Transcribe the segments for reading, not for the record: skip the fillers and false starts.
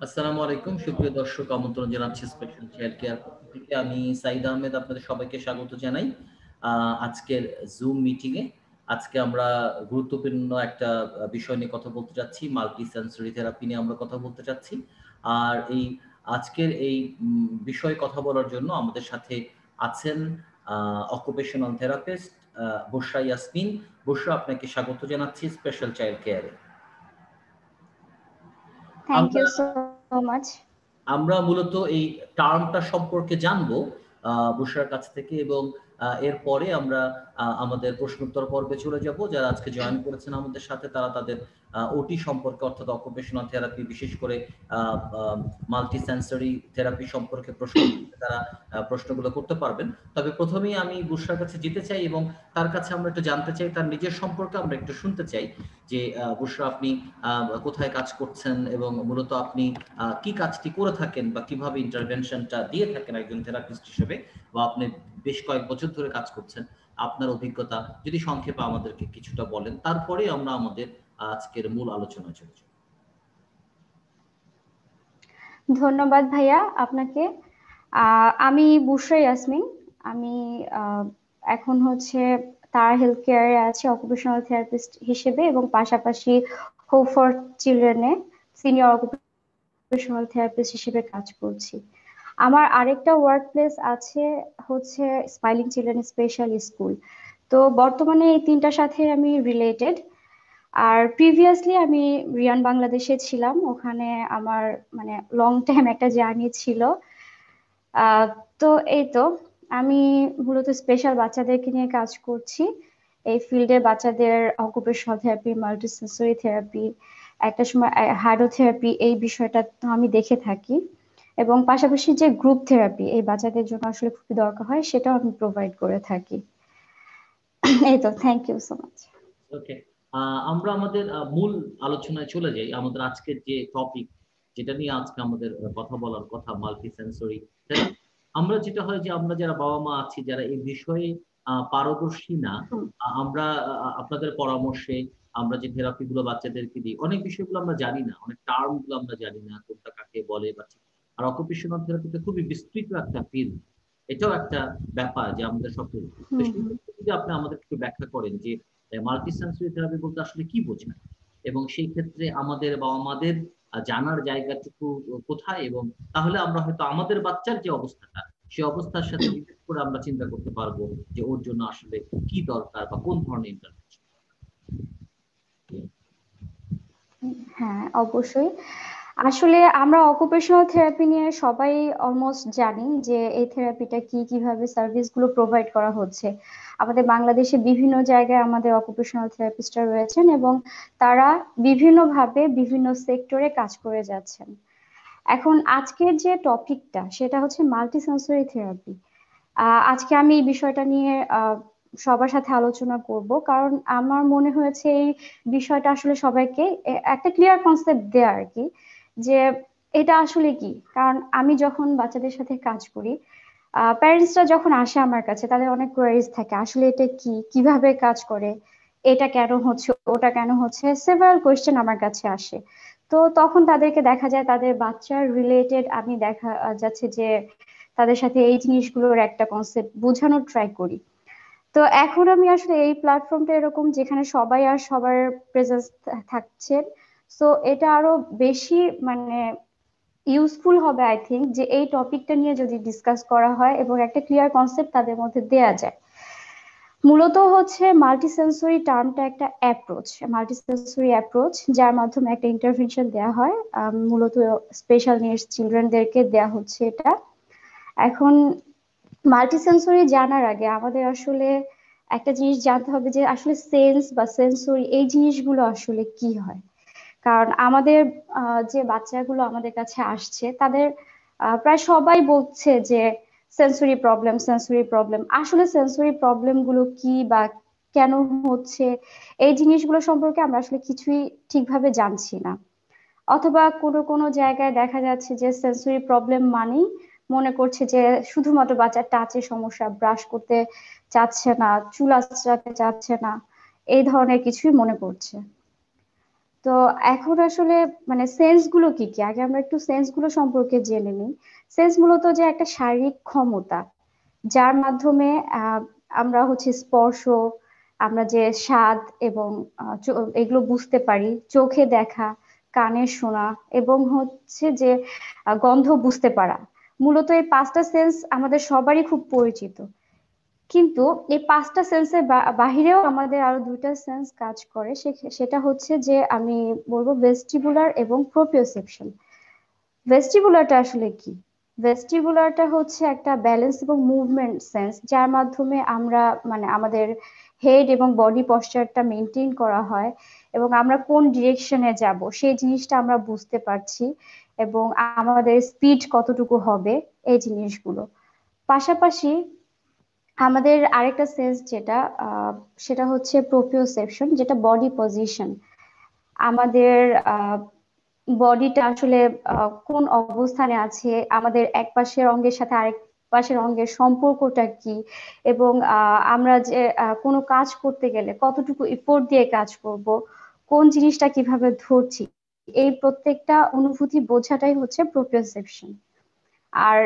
আসসালামু আলাইকুম সুপ্রিয় দর্শক, আমন্ত্রণ জানাচ্ছি স্পেশাল চাইল্ড কেয়ার পক্ষ থেকে। আমি সাইদ আহমেদ আপনাদের সবাইকে স্বাগত জানাই আজকের জুম মিটিংয়ে। আজকে আমরা গুরুত্বপূর্ণ একটা বিষয় নিয়ে কথা বলতে যাচ্ছি, মাল্টি সেন্সরি থেরাপি নিয়ে আমরা কথা বলতে চাচ্ছি। আর আজকের এই বিষয়ে কথা বলার জন্য আমাদের সাথে আছেন অকুপেশনাল থেরাপিস্ট বুশরা ইয়াসমিন। বুশরা, আপনাকে স্বাগত জানাচ্ছি স্পেশাল চাইল্ড কেয়ারে। Thank you so much. আমরা মূলত এই টার্মটা সম্পর্কে জানবো বুশরার কাছ থেকে, এবং এরপরে আমরা আমাদের প্রশ্নোত্তর পর্বে চলে যাব। যারা আজকে জয়েন করেছেন আমাদের সাথে, তারা তাদের ওটি সম্পর্কে, অর্থাৎ অকুপেশনাল থেরাপি, বিশেষ করে মাল্টি সেন্সরি থেরাপি সম্পর্কে তারা প্রশ্নগুলো করতে পারবেন। তবে প্রথমেই আমি বুশরার কাছে যেতে চাই এবং তার কাছে আমরা একটু জানতে চাই, তার নিজের সম্পর্কে আমরা একটু শুনতে চাই যে বুশরা, আপনি কোথায় কাজ করছেন এবং মূলত আপনি কি কাজটি করে থাকেন বা কিভাবে ইন্টারভেনশনটা দিয়ে থাকেন একজন থেরাপিস্ট হিসেবে, বা আপনি বেশ কয়েক বছর ধরে কাজ করছেন। আপনার অভিজ্ঞতা যদি সংক্ষেপে আমাদেরকে কিছুটা বলেন, তারপরে আমরা আমাদের আজকের মূল আলোচনায় চলে যাব। ধন্যবাদ ভাইয়া আপনাকে। আমি বুশরা ইয়াসমিন। আমি এখন তারা হেলথ কেয়ারে আছি অকুপেশনাল থেরাপিস্ট হিসেবে, এবং পাশাপাশি হোপ ফর চিলড্রেনে সিনিয়র অকুপেশনাল থেরাপিস্ট হিসেবে কাজ করছি। আমার আরেকটা ওয়ার্ক প্লেস আছে স্মাইলিং চিলড্রেন স্পেশাল স্কুল। তো বর্তমানে এই তিনটার সাথে আমি রিলেটেড। আর প্রিভিয়াসলি আমি রিয়ান বাংলাদেশে ছিলাম, ওখানে আমার লং টাইম একটা জার্নি ছিল। আহ তো এই তো আমি মূলত স্পেশাল বাচ্চাদেরকে নিয়ে কাজ করছি। এই ফিল্ডে বাচ্চাদের অকুপেশনাল থেরাপি, মাল্টিসেন্সরি থেরাপি, একটা সময় হাইড্রোথেরাপি, এই বিষয়টা তো আমি দেখে থাকি। এবং পাশাপাশি যে গ্রুপ থেরাপি এই বাচ্চাদের জন্য আসলে খুবই দরকার হয়, সেটাও আমি প্রোভাইড করে থাকি। এই তো, থ্যাংক ইউ সো মাচ। ওকে, আমরা আমাদের মূল আলোচনায় চলে যাই। আমাদের আজকের যে টপিক, যেটা নিয়ে আজকে আমাদের কথা বলার কথা, মাল্টি সেন্সরি থেরাপি। আমরা যেটা হয় যে আমরা যারা বাবা মা আছি, যারা এই বিষয়ে পারদর্শী না, আমরা আপনাদের পরামর্শে আমরা যে থেরাপি গুলো বাচ্চাদেরকে দিই, অনেক বিষয়গুলো আমরা জানি না, অনেক টার্ম গুলো আমরা জানি না, কোনটা কাকে বলে বা ঠিক। আর অকুপেশনাল থেরাপিতে খুবই বিস্তৃত একটা ফিল্ড, এটাও একটা ব্যাপার যে আমাদের সব। তো সেই ক্ষেত্রে যদি আপনি আমাদের একটু ব্যাখ্যা করেন যে মাল্টি সেন্সরি থেরাপি বলতে আসলে কি বোঝায়, এবং সেই ক্ষেত্রে আমাদের বা আমাদের জানার জায়গাটুকু কোথায়, এবং তাহলে আমরা হয়তো আমাদের বাচ্চার যে অবস্থাটা, সেই অবস্থার সাথে রিলেট করে আমরা চিন্তা করতে পারবো যে ওর জন্য আসলে কি দরকার বা কোন ধরনের ইন্টারভেনশন। হ্যাঁ, অবশ্যই। আসলে আমরা অকুপেশনাল থেরাপি নিয়ে সবাই অলমোস্ট জানি যে এই থেরাপিটা কি, কিভাবে সার্ভিস গুলো প্রোভাইড করা হচ্ছে। আমাদের বাংলাদেশে বিভিন্ন জায়গায় আমাদের অকুপেশনাল থেরাপিস্টরা রয়েছেন, এবং তারা বিভিন্নভাবে বিভিন্ন সেক্টরে কাজ করে যাচ্ছেন। এখন আজকের যে টপিকটা সেটা হচ্ছে মাল্টি সেন্সরি থেরাপি। আজকে আমি এই বিষয়টা নিয়ে সবার সাথে আলোচনা করব, কারণ আমার মনে হয়েছে এই বিষয়টা আসলে সবাইকে একটা ক্লিয়ার কনসেপ্ট দেয়া আর কি, যে এটা আসলে কি। কারণ আমি যখন বাচ্চাদের সাথে কাজ করি, প্যারেন্টসরা যখন আসে আমার কাছে, তাদের অনেক কোয়ারিজ থাকে, আসলে এটা কি, কিভাবে কাজ করে, এটা কেন হচ্ছে, ওটা কেন হচ্ছে, সেভারাল কোয়েশ্চেন আমার কাছে আসে। তো তখন তাদেরকে দেখা যায় তাদের বাচ্চার রিলেটেড আমি দেখা যাচ্ছে যে তাদের সাথে এই জিনিসগুলোর একটা কনসেপ্ট বোঝানোর ট্রাই করি। তো এখন আমি আসলে এই প্ল্যাটফর্মটা এরকম যেখানে সবাই আর সবার প্রেজেন্স থাকছে। সো এটা আরো বেশি ইউজফুল হবে আই থিঙ্ক, যে এই টপিকটা নিয়ে যদি ডিসকাস করা হয় এবং একটা ক্লিয়ার কনসেপ্ট তাদের মধ্যে দেয়া যায়। মূলত মাল্টিসেন্সরি টার্মটা একটা অ্যাপ্রোচ, মাল্টিসেন্সরি অ্যাপ্রোচ, যার মাধ্যমে একটা ইন্টারভেনশন দেওয়া হয়। মূলত স্পেশাল নিডস চিলড্রেনদেরকে দেয়া হচ্ছে এটা। এখন মাল্টিসেন্সরি জানার আগে আমাদের আসলে একটা জিনিস জানতে হবে, যে আসলে সেন্স বা সেন্সরি এই জিনিসগুলো আসলে কি হয়। কারণ আমাদের যে বাচ্চাগুলো আমাদের কাছে আসছে, তাদের প্রায় সবাই বলছে যে সেন্সরি প্রবলেম, সেন্সরি প্রবলেম। আসলে সেন্সরি প্রবলেম গুলো কি বা কেন হচ্ছে, এই জিনিসগুলো সম্পর্কে আমরা আসলে কিছুই ঠিকভাবে জানছি না। অথবা কোনো কোনো জায়গায় দেখা যাচ্ছে যে সেন্সরি প্রবলেম মানেই মনে করছে যে শুধুমাত্র বাচ্চার টাচের সমস্যা, ব্রাশ করতে চাচ্ছে না, চুল আঁচড়াতে চাচ্ছে না, এই ধরনের কিছুই মনে করছে। তো এখন আসলে মানে সেন্স গুলো কি কি, আগে আমরা একটু সেন্স গুলো সম্পর্কে জেনে নিই। সেন্স মূলত যে একটা শারীরিক ক্ষমতা, যার মাধ্যমে আহ, আমরা হচ্ছে স্পর্শ, আমরা যে স্বাদ এবং এগুলো বুঝতে পারি, চোখে দেখা, কানে শোনা এবং হচ্ছে যে গন্ধ বুঝতে পারা। মূলত এই পাঁচটা সেন্স আমাদের সবারই খুব পরিচিত। কিন্তু এই পাঁচটা সেন্সের বাহিরেও আমাদের আরো দুইটা সেন্স কাজ করে, সেটা হচ্ছে যে আমি বলবো ভেস্টিবুলার এবং প্রোপ্রিওসেপশন। ভেস্টিবুলারটা আসলে কি? ভেস্টিবুলারটা হচ্ছে একটা ব্যালেন্স এবং মুভমেন্ট সেন্স, যার মাধ্যমে আমরা মানে আমাদের হেড এবং বডি পশ্চারটা মেনটেন করা হয়, এবং আমরা কোন ডিরেকশনে যাব সেই জিনিসটা আমরা বুঝতে পারছি, এবং আমাদের স্পিড কতটুকু হবে এই জিনিসগুলো। পাশাপাশি আমাদের আরেকটা সেন্স যেটা সেটা হচ্ছে প্রোপ্রিওসেপশন, যেটা বডি পজিশন। আমাদের বডিটা আসলে কোন অবস্থানে আছে, আমাদের এক পাশের অঙ্গের সাথে আরেক পাশের অঙ্গের সম্পর্কটা কি, এবং আমরা যে কোনো কাজ করতে গেলে কতটুকু এফোর্ট দিয়ে কাজ করব, কোন জিনিসটা কিভাবে ধরছি, এই প্রত্যেকটা অনুভূতি বোঝাটাই হচ্ছে প্রোপ্রিওসেপশন। আর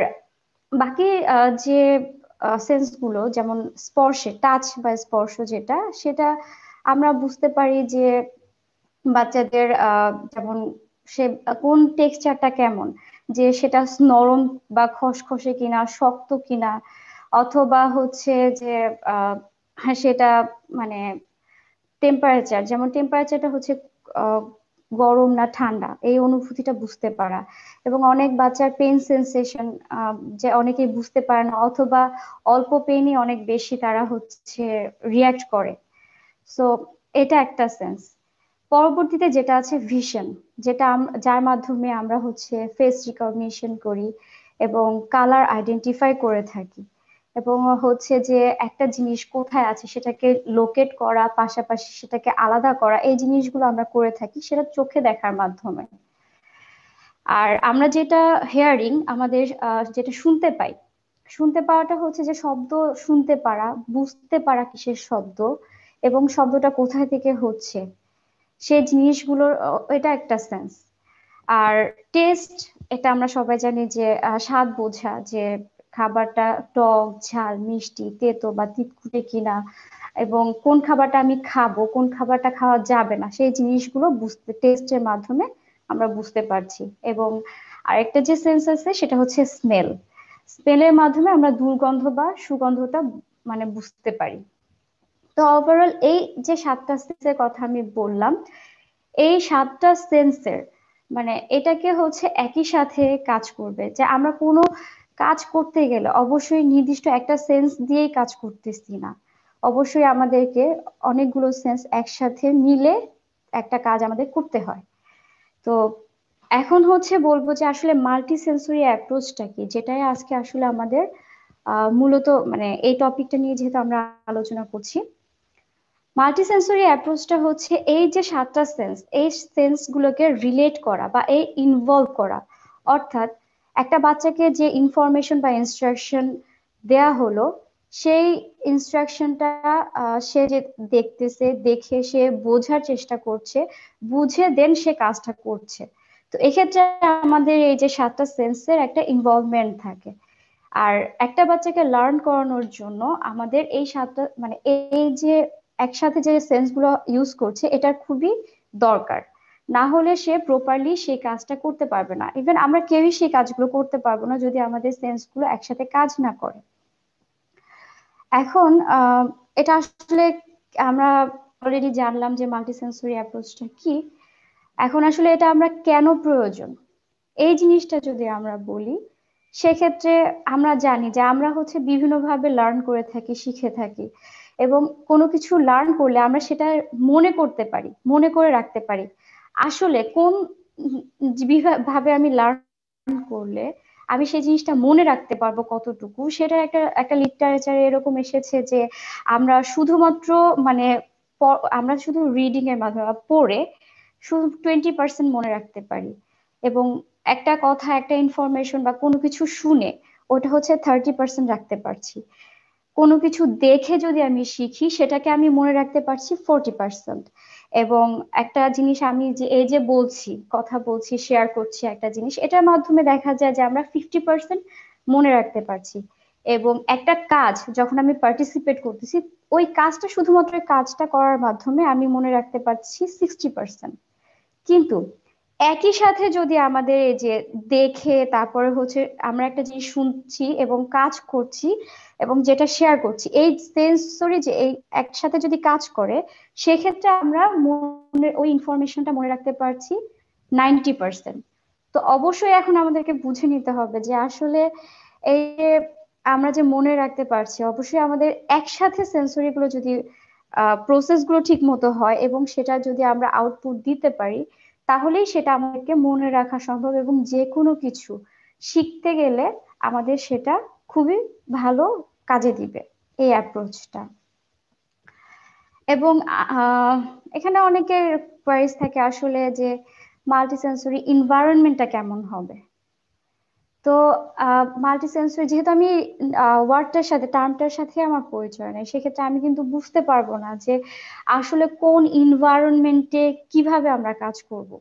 বাকি যে সেন্স গুলো, যেমন স্পর্শে, টাচ বা স্পর্শ যেটা, সেটা আমরা বুঝতে পারি যে বাচ্চাদের যেমন সে কোন টেক্সচারটা কেমন, যে সেটা নরম বা খসখসে কিনা, শক্ত কিনা, অথবা হচ্ছে যে আহ সেটা মানে টেম্পারেচার, যেমন টেম্পারেচারটা হচ্ছে আহ, গরম না ঠান্ডা, এই অনুভূতিটা বুঝতে পারা। এবং অনেক বাচ্চার পেন সেন্সেশন যে অনেকেই বুঝতে পারে না, অথবা অল্প পেনই অনেক বেশি তারা হচ্ছে রিয়াক্ট করে। সো এটা একটা সেন্স। পরবর্তীতে যেটা আছে ভিশন, যেটা যার মাধ্যমে আমরা হচ্ছে ফেস রিকগনিশন করি এবং কালার আইডেন্টিফাই করে থাকি, এবং হচ্ছে যে একটা জিনিস কোথায় আছে সেটাকে লোকেট করা, পাশাপাশি সেটাকে আলাদা করা, এই জিনিসগুলো আমরা করে থাকি সেটা চোখে দেখার মাধ্যমে। আর আমরা যেটা হেয়ারিং, আমাদের যেটা শুনতে পাই, শুনতে পাওয়াটা হচ্ছে যে শব্দ শুনতে পারা, বুঝতে পারা কিসের শব্দ এবং শব্দটা কোথায় থেকে হচ্ছে, সেই জিনিসগুলোর এটা একটা সেন্স। আর টেস্ট, এটা আমরা সবাই জানি যে স্বাদ বোঝা, যে খাবারটা টক, ঝাল, মিষ্টি, তেতো বা তিতকুটে কিনা, এবং কোন খাবারটা আমি খাবো, কোন খাবারটা খাওয়া যাবে না, সেই জিনিসগুলো বুঝতে টেস্টের মাধ্যমে আমরা বুঝতে পারছি। এবং আরেকটা যে সেন্স আছে সেটা হচ্ছে স্মেল। স্মেলের মাধ্যমে আমরা দুর্গন্ধ বা সুগন্ধটা মানে বুঝতে পারি। তো ওভারঅল এই যে সাতটা সেন্সের কথা আমি বললাম, এই সাতটা সেন্সের মানে এটাকে হচ্ছে একই সাথে কাজ করবে, যে আমরা কোনো কাজ করতে গেলে অবশ্যই নির্দিষ্ট একটা সেন্স দিয়েই কাজ করতেছি না, অবশ্যই আমাদেরকে অনেকগুলো সেন্স একসাথে মিলে একটা কাজ আমাদের করতে হয়। তো এখন হচ্ছে বলবো যে আসলে মাল্টি সেন্সরি অ্যাপ্রোচটা কি, যেটাই আজকে আসলে আমাদের মূলত মানে এই টপিকটা নিয়ে যেহেতু আমরা আলোচনা করছি। মাল্টিসেন্সরি অ্যাপ্রোচটা হচ্ছে এই যে সাতটা সেন্স, এই সেন্স গুলোকে রিলেট করা বা এই ইনভলভ করা। অর্থাৎ একটা বাচ্চাকে যে ইনফরমেশন বা ইনস্ট্রাকশন দেয়া হলো, সেই ইনস্ট্রাকশনটা সে যে দেখতেছে, দেখে সে বোঝার চেষ্টা করছে, বুঝে দেন সে কাজটা করছে। তো এক্ষেত্রে আমাদের এই যে সাতটা সেন্সের একটা ইনভলভমেন্ট থাকে। আর একটা বাচ্চাকে লার্ন করানোর জন্য আমাদের এই সাতটা মানে এই যে একসাথে যে সেন্স গুলো ইউজ করছে এটা খুবই দরকার। না হলে সে প্রপারলি সেই কাজটা করতে পারবে না, ইভেন আমরা কেউই সেই কাজগুলো করতে পারবো না যদি আমাদের সেন্স গুলো একসাথে কাজ না করে। এখন এটা আসলে আমরা অলরেডি জানলাম যে মাল্টিসেন্সরি অ্যাপ্রোচটা কি। এখন আসলে এটা আমরা কেন প্রয়োজন, এই জিনিসটা যদি আমরা বলি, সেক্ষেত্রে আমরা জানি যে আমরা হচ্ছে বিভিন্নভাবে লার্ন করে থাকি, শিখে থাকি, এবং কোনো কিছু লার্ন করলে আমরা সেটা মনে করতে পারি, মনে করে রাখতে পারি। আসলে কোন ভাবে আমি লার্ন করলে আমি সেই জিনিসটা মনে রাখতে পারবো কতটুকু, সেটা একটা একটা লিটারেচারে এরকম এসেছে যে আমরা শুধুমাত্র মানে আমরা শুধু রিডিং এর মাধ্যমে বা পড়ে শুধু 20% মনে রাখতে পারি, এবং একটা কথা, একটা ইনফরমেশন বা কোনো কিছু শুনে ওটা হচ্ছে 30% রাখতে পারছি। কোনো কিছু দেখে যদি আমি শিখি সেটাকে আমি মনে রাখতে পারছি 40%। এবং একটা জিনিস আমি যে এই যে বলছি, কথা বলছি, শেয়ার করছি একটা জিনিস, এটার মাধ্যমে দেখা যায় যে আমরা 50% মনে রাখতে পারছি। এবং একটা কাজ যখন আমি পার্টিসিপেট করতেছি, ওই কাজটা, শুধুমাত্র ওই কাজটা করার মাধ্যমে আমি মনে রাখতে পারছি 60%। কিন্তু একই সাথে যদি আমাদের এই যে দেখে তারপরে হচ্ছে আমরা একটা জিনিস শুনছি এবং কাজ করছি এবং যেটা শেয়ার করছি, এই সেন্সরি যে এই একসাথে যদি কাজ করে, সেক্ষেত্রে আমরা মনে ওই ইনফরমেশনটা মনে রাখতে পারছি 90%। তো অবশ্যই এখন আমাদেরকে বুঝে নিতে হবে যে আসলে এই যে আমরা যে মনে রাখতে পারছি, অবশ্যই আমাদের একসাথে সেন্সরি গুলো যদি প্রসেস গুলো ঠিক মতো হয় এবং সেটা যদি আমরা আউটপুট দিতে পারি, তাহলেই সেটা আমাদেরকে মনে রাখা সম্ভব। এবং যে কোনো কিছু শিখতে গেলে আমাদের সেটা খুবই ভালো কাজে দিবে এই অ্যাপ্রোচটা। এবং এখানে অনেকের কোয়ারিজ থাকে আসলে যে মাল্টি সেন্সরি এনভায়রনমেন্টটা কেমন হবে। তো মাল্টি সেন্সরি, যেহেতু আমি ওয়ার্ডটার সাথে, টার্মটার সাথে আমার পরিচয় নেই, সেক্ষেত্রে আমি কিন্তু বুঝতে পারবো না যে আসলে কোন এনভায়রনমেন্টে কিভাবে আমরা কাজ করব।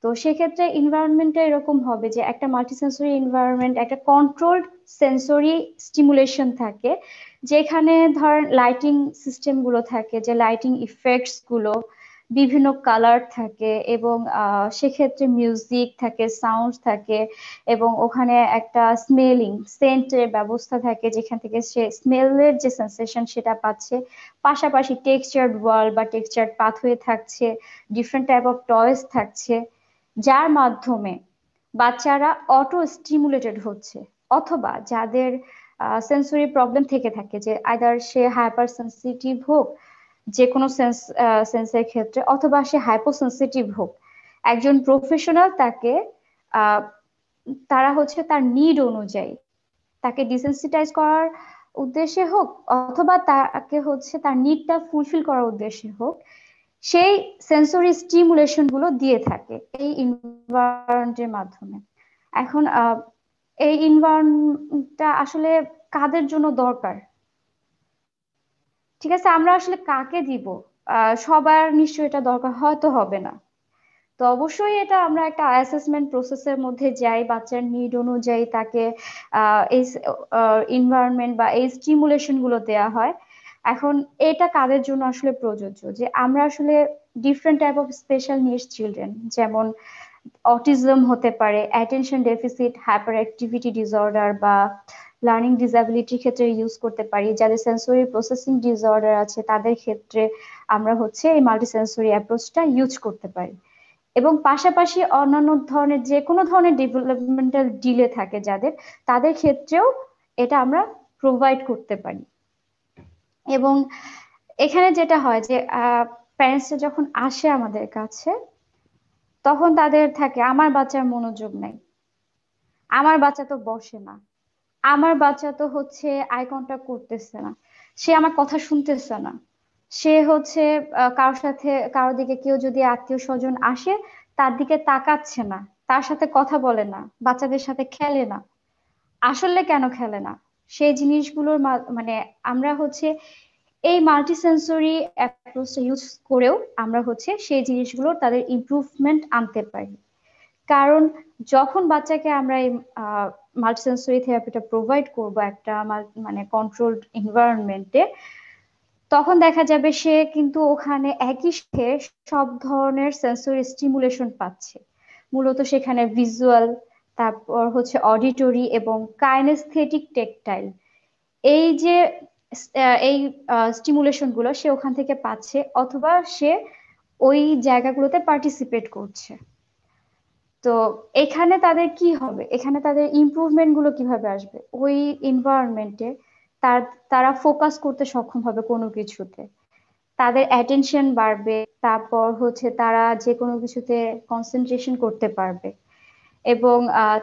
তো সেক্ষেত্রে এনভায়রনমেন্টটা এরকম হবে যে একটা মাল্টিসেন্সরি এনভায়রনমেন্ট, একটা কন্ট্রোলড সেন্সরি স্টিমুলেশন থাকে, যেখানে ধরেন লাইটিং সিস্টেম গুলো থাকে, যে লাইটিং ইফেক্টস গুলো, বিভিন্ন কালার থাকে, এবং সেক্ষেত্রে মিউজিক থাকে, সাউন্ড থাকে, এবং ওখানে একটা স্মেলিং সেন্টের ব্যবস্থা থাকে, যেখান থেকে সে স্মেলের যে সেন্সেশন সেটা পাচ্ছে। পাশাপাশি টেক্সচার্ড ওয়াল বা টেক্সচার্ড পাথওয়ে থাকছে, ডিফারেন্ট টাইপ অফ টয়েস থাকছে, যার মাধ্যমে বাচ্চারা অটো স্টিমুলেটেড হচ্ছে। অথবা যাদের সেন্সরি প্রবলেম থেকে থাকে, যে আইদার সে হাইপার সেন্সিটিভ হোক যে কোনো সেন্সের ক্ষেত্রে, অথবা সে হাইপোসেন্সিটিভ হোক, একজন প্রফেশনাল তাকে আহ, তারা হচ্ছে তার নিড অনুযায়ী তাকে ডিসেন্সিটাইজ করার উদ্দেশ্যে হোক, অথবা তাকে হচ্ছে তার নিডটা ফুলফিল করার উদ্দেশ্যে হোক, সেই সেন্সরি স্টিমুলেশন গুলো দিয়ে থাকে এই এনভায়রনমেন্টের মাধ্যমে। এখন এই এনভায়রনমেন্টটা আসলে কাদের জন্য দরকার, ঠিক আছে, আমরা আসলে কাকে দিব, সবার নিশ্চয়ই এটা দরকার হয়তো হবে না। তো অবশ্যই এটা আমরা একটা অ্যাসেসমেন্ট প্রসেসের মধ্যে যাই, বাচ্চার নিড অনুযায়ী তাকে এই এনভায়রনমেন্ট বা এই স্টিমুলেশন গুলো দেওয়া হয়। এখন এটা কাদের জন্য আসলে প্রযোজ্য, যে আমরা আসলে different type of special needs children, যেমন অটিজম হতে পারে, attention deficit hyper activity disorder, বা লার্নিং ডিসএবিলিটির ক্ষেত্রে ইউজ করতে পারি। যাদের সেন্সরি প্রসেসিং ডিসঅর্ডার আছে তাদের ক্ষেত্রে আমরা হচ্ছে এই মাল্টি সেন্সরি অ্যাপ্রোচটা ইউজ করতে পারি। এবং পাশাপাশি অন্যান্য ধরনের যে কোনো ধরনের ডেভেলপমেন্টাল ডিলে থাকে যাদের, তাদের ক্ষেত্রেও এটা আমরা প্রোভাইড করতে পারি। এবং এখানে যেটা হয় যে প্যারেন্টসরা যখন আসে আমাদের কাছে, তখন তাদের থাকে আমার বাচ্চার মনোযোগ নাই, আমার বাচ্চা তো বসে না, আমার বাচ্চা তো হচ্ছে আই কন্টাক্ট করতেছে না, সে আমার কথা শুনতেছে না, সে হচ্ছে কারোর সাথে, কারোর দিকে কেউ যদি আত্মীয় স্বজন আসে তার দিকে তাকাচ্ছে না, তার সাথে কথা বলে না, বাচ্চাদের সাথে খেলে না। আসলে কেন খেলে না, সেই জিনিসগুলোর মানে আমরা হচ্ছে এই মাল্টি সেন্সরি অ্যাপ্রোচটা ইউজ করেও আমরা হচ্ছে সেই জিনিসগুলোর তাদের ইমপ্রুভমেন্ট আনতে পারি। কারণ যখন বাচ্চাকে আমরা এই মাল্টিসেন্সরি থেরাপিটা প্রোভাইড করব একটা মানে কন্ট্রোলড এনভায়রনমেন্টে, তখন দেখা যাবে সে কিন্তু ওখানে একই সাথে সব ধরনের সেন্সরি স্টিমুলেশন পাচ্ছে। মূলত সেখানে ভিজুয়াল, তারপর হচ্ছে অডিটরি এবং কাইনেস্থেটিক টেকটাইল, এই যে এই স্টিমুলেশন গুলো সে ওখান থেকে পাচ্ছে, অথবা সে ওই জায়গাগুলোতে পার্টিসিপেট করছে। তো এখানে তাদের কি হবে, এখানে তাদের ইমপ্রুভমেন্ট গুলো কিভাবে আসবে, ওই এনভায়রনমেন্টে তার, তারা ফোকাস করতে সক্ষম হবে কোনো কিছুতে, তাদের অ্যাটেনশন বাড়বে, তারপর হচ্ছে তারা যে কোনো কিছুতে কনসেন্ট্রেশন করতে পারবে, এবং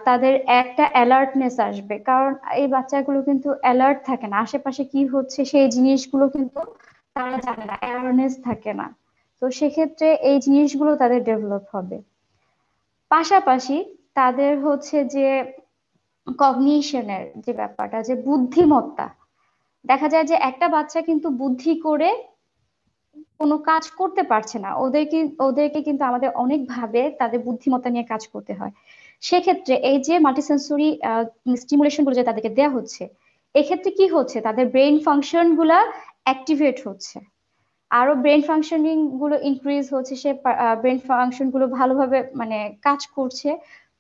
তাদের একটা অ্যালার্টনেস আসবে। কারণ এই বাচ্চাগুলো কিন্তু অ্যালার্ট থাকে না, আশেপাশে কি হচ্ছে সেই জিনিসগুলো কিন্তু তারা জানে না, অ্যাওয়ারনেস থাকে না। তো সেক্ষেত্রে এই জিনিসগুলো তাদের ডেভেলপ হবে। পাশাপাশি তাদের হচ্ছে যে কগনিশনের যে ব্যাপারটা, যে বুদ্ধিমত্তা, দেখা যায় যে একটা বাচ্চা কিন্তু বুদ্ধি করে কোনো কাজ করতে পারছে না, ওদেরকে কিন্তু আমাদের অনেকভাবে তাদের বুদ্ধিমত্তা নিয়ে কাজ করতে হয়। সেক্ষেত্রে এই যে মাল্টিসেন্সরি স্টিমুলেশন গুলো যে তাদেরকে দেওয়া হচ্ছে, এক্ষেত্রে কি হচ্ছে, তাদের ব্রেইন ফাংশন গুলা অ্যাক্টিভেট হচ্ছে, আরো ব্রেন ফাংশনিং গুলো ইনক্রিজ হচ্ছে, সে ব্রেন ফাংশন গুলো ভালোভাবে মানে কাজ করছে,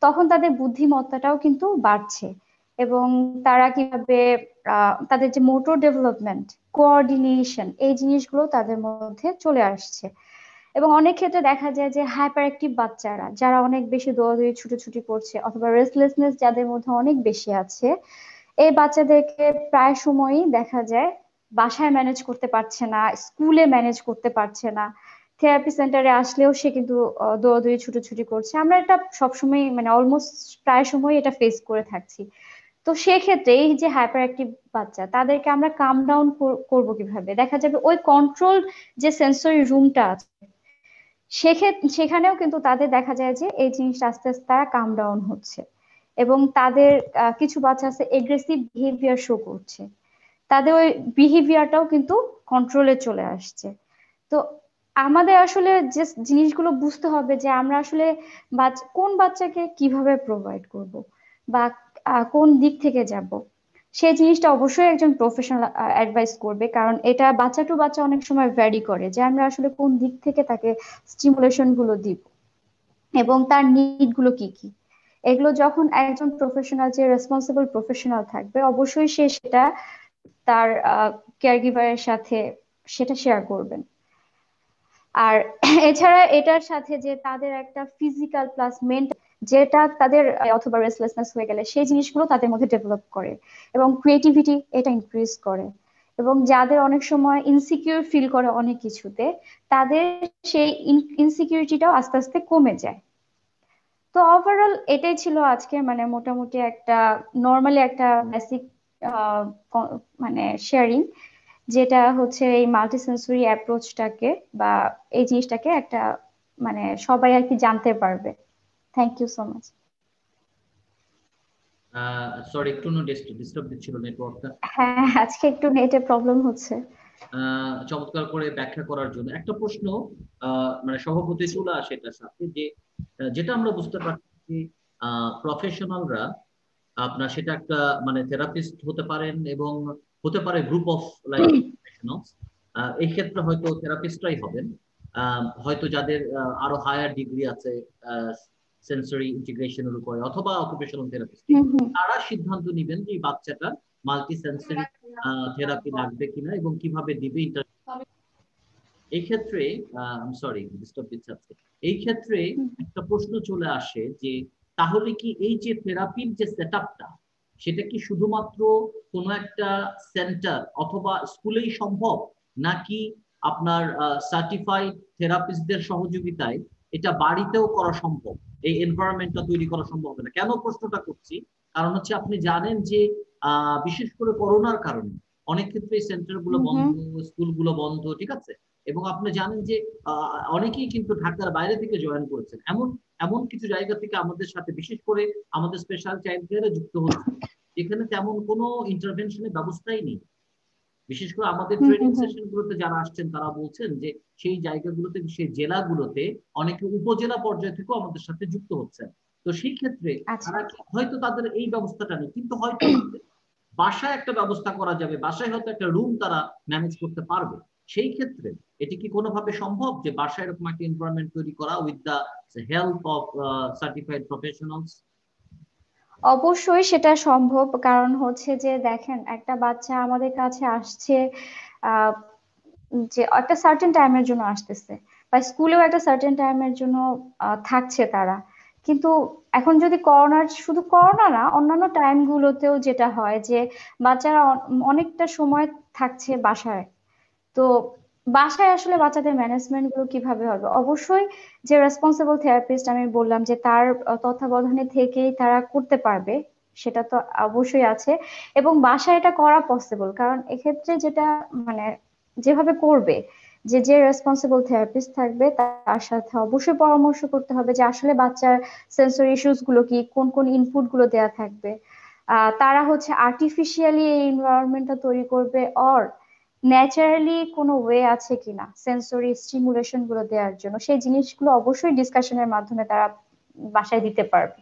তখন তাদের বুদ্ধিমত্তাটাও কিন্তু বাড়ছে। এবং তারা কিভাবে তাদের যে মোটর ডেভেলপমেন্ট, কোঅর্ডিনেশন, এই জিনিসগুলো তাদের মধ্যে চলে আসছে। এবং অনেক ক্ষেত্রে দেখা যায় যে হাইপার অ্যাক্টিভ বাচ্চারা যারা অনেক বেশি দৌড়াদৌড়ি ছুটোছুটি করছে, অথবা রেস্টলেসনেস যাদের মধ্যে অনেক বেশি আছে, এই বাচ্চাদেরকে প্রায় সময়ই দেখা যায় বাসায় ম্যানেজ করতে পারছে না, স্কুলে ম্যানেজ করতে পারছে না, থেরাপি সেন্টারে আসলেও সে কিন্তু দৌড়াদৌড়ি ছুটোছুটি করছে। আমরা এটা সবসময় মানে অলমোস্ট প্রায় সময় এটা ফেস করে থাকছি। তো সেক্ষেত্রে এই যে হাইপার অ্যাক্টিভ বাচ্চা, তাদেরকে আমরা কাম ডাউন করবো কিভাবে? দেখা যাবে ওই কন্ট্রোল যে সেন্সরি রুমটা আছে, সেখানেও কিন্তু তাদের দেখা যায় যে এই জিনিসটা আস্তে আস্তে তারা কাম ডাউন হচ্ছে। এবং তাদের কিছু বাচ্চা আছে এগ্রেসিভ বিহেভিয়ার শো করছে, তাদের ওই বিহেভিয়ারটাও কিন্তু কন্ট্রোলে চলে আসছে। তো আমাদের আসলে যে জিনিসগুলো বুঝতে হবে যে আমরা আসলে কোন বাচ্চাকে কিভাবে প্রোভাইড করব, বা কোন দিক থেকে যাব, সেই জিনিসটা অবশ্যই একজন প্রফেশনাল অ্যাডভাইস করবে, কারণ এটা বাচ্চা টু বাচ্চা অনেক সময় ভ্যারি করে যে আমরা আসলে কোন দিক থেকে তাকে স্টিমুলেশন গুলো দিব এবং তার নিড গুলো কি কি। এগুলো যখন একজন প্রফেশনাল, যে রেসপন্সিবল প্রফেশনাল থাকবে, অবশ্যই সে সেটা তার কেয়ার গিভারের সাথে সেটা শেয়ার করবেন। আর এছাড়া এটার সাথে যে তাদের একটা ফিজিক্যাল প্লাস মেন্টাল, যেটা তাদের অথবা রেস্টলেসনেস হয়ে গেলে সেই জিনিসগুলো তাদের মধ্যে ডেভেলপ করে, এবং ক্রিয়েটিভিটি এটা ইনক্রিজ করে। এবং যাদের অনেক সময় ইনসিকিউর ফিল করে অনেক কিছুতে, তাদের সেই ইনসিকিউরিটিটাও আস্তে আস্তে কমে যায়। তো ওভারঅল এটাই ছিল আজকে মানে মোটামুটি একটা নর্মালি একটা বেসিক মানে শেয়ারিং, যেটা হচ্ছে এই মাল্টিসেন্সরি অ্যাপ্রোচটাকে বা এই জিনিসটাকে একটা মানে সবাই আর কি জানতে পারবে। Thank you so much. Sorry, একটু ডিস্টার্ব দিচ্ছিল নেটওয়ার্কটা। হ্যাঁ, আজকে একটু নেটে প্রবলেম হচ্ছে। চমৎকার করে ব্যাখ্যা করার জন্য একটা প্রশ্ন মানে সভাপতি চলে আসে এটার সাথে যে যেটা আমরা বুঝতে পারছি যে প্রফেশনালরা আপনার সেটা একটা মানে থেরাপিস্ট হতে পারেন এবং হতে পারে গ্রুপ অফ লাইক প্রফেশনালস। এই ক্ষেত্রে হয়তো থেরাপিস্টরাই হবেন, হয়তো যাদের আরো হায়ার ডিগ্রি আছে সেন্সরি ইন্টিগ্রেশনের উপরে অথবা অকুপেশনাল থেরাপিস্ট, হুম হুম। তারা সিদ্ধান্ত নেবেন যে এই বাচ্চাটা মাল্টি সেন্সরি থেরাপি লাগবে কিনা এবং কিভাবে দিবে। এই ক্ষেত্রে সরি ডিস্টার্ব দিচ্ছে আজকে। এই ক্ষেত্রে একটা প্রশ্ন চলে আসে যে তাহলে কি এই যে থেরাপির যে সেটআপটা, সেটা কি শুধুমাত্র কোনো একটা সেন্টার অথবা স্কুলেই সম্ভব, নাকি আপনার সার্টিফাইড থেরাপিস্টদের সহযোগিতায় এটা বাড়িতেও করা সম্ভব, এই এনভায়রনমেন্টটা তৈরি করা সম্ভব হবে না? কেন প্রশ্নটা করছি, কারণ হচ্ছে আপনি জানেন যে বিশেষ করে করোনার কারণে অনেক ক্ষেত্রে সেন্টার গুলো হুম বন্ধ, হুম। স্কুলগুলো বন্ধ, ঠিক আছে? এবং আপনি জানেন যে অনেকেই কিন্তু ঢাকার বাইরে থেকে জয়েন করেছেন, এমন এমন কিছু জায়গা থেকে আমাদের সাথে বিশেষ করে আমাদের স্পেশাল চাইল্ড কেয়ারে যুক্ত হচ্ছে, যেখানে তেমন কোনো ইন্টারভেনশনের ব্যবস্থাই নেই। বিশেষ করে আমাদের হুম ট্রেনিং হুম হুম। সেশন গুলোতে যারা আসছেন তারা বলছেন যে সেই জায়গাগুলোতে, সেই জেলাগুলোতে অনেকে উপজেলা পর্যায় থেকেও আমাদের সাথে যুক্ত হচ্ছেন। তো সেই ক্ষেত্রে আচ্ছা। তারা হয়তো তাদের এই ব্যবস্থাটা নেই, কিন্তু হয়তো তাদের বাসায় একটা ব্যবস্থা করা যাবে, বাসায় হয়তো একটা রুম তারা ম্যানেজ করতে পারবে। সেই ক্ষেত্রে এটি কি কোনোভাবে সম্ভব যে বাসায় এরকম একটা এনভায়রনমেন্ট তৈরি করা with the help of certified professionals? অবশ্যই সেটা সম্ভব, কারণ হচ্ছে যে দেখেন একটা বাচ্চা আমাদের কাছে আসছে আহ যে একটা সার্টেন টাইমের জন্য আসতেছে, বা স্কুলেও একটা সার্টেন টাইমের জন্য থাকছে তারা। কিন্তু এখন যদি করোনার, শুধু করোনা না অন্যান্য টাইম গুলোতেও যেটা হয় যে বাচ্চারা অনেকটা সময় থাকছে বাসায়। তো বাসায় আসলে বাচ্চাদের ম্যানেজমেন্ট গুলো কিভাবে হবে? অবশ্যই যে রেসপন্সিবল থেরাপিস্ট আমি বললাম যে তার তত্ত্বাবধানে থেকেই তারা করতে পারবে, সেটা তো অবশ্যই আছে। এবং বাসায় এটা করা পসিবল, কারণ এক্ষেত্রে যেটা মানে যেভাবে করবে, যে রেসপন্সিবল থেরাপিস্ট থাকবে তার সাথে অবশ্যই পরামর্শ করতে হবে যে আসলে বাচ্চার সেন্সরি ইস্যুস গুলো কি, কোন কোন ইনপুট গুলো দেয়া থাকবে। তারা হচ্ছে আর্টিফিশিয়ালি এই এনভায়রনমেন্টটা তৈরি করবে, অর ন্যাচারালি কোনো ওয়ে আছে কিনা সেন্সরি স্টিমুলেশন গুলো দেওয়ার জন্য, সেই জিনিসগুলো অবশ্যই ডিসকাশনের মাধ্যমে তারা বাসায় দিতে পারবে।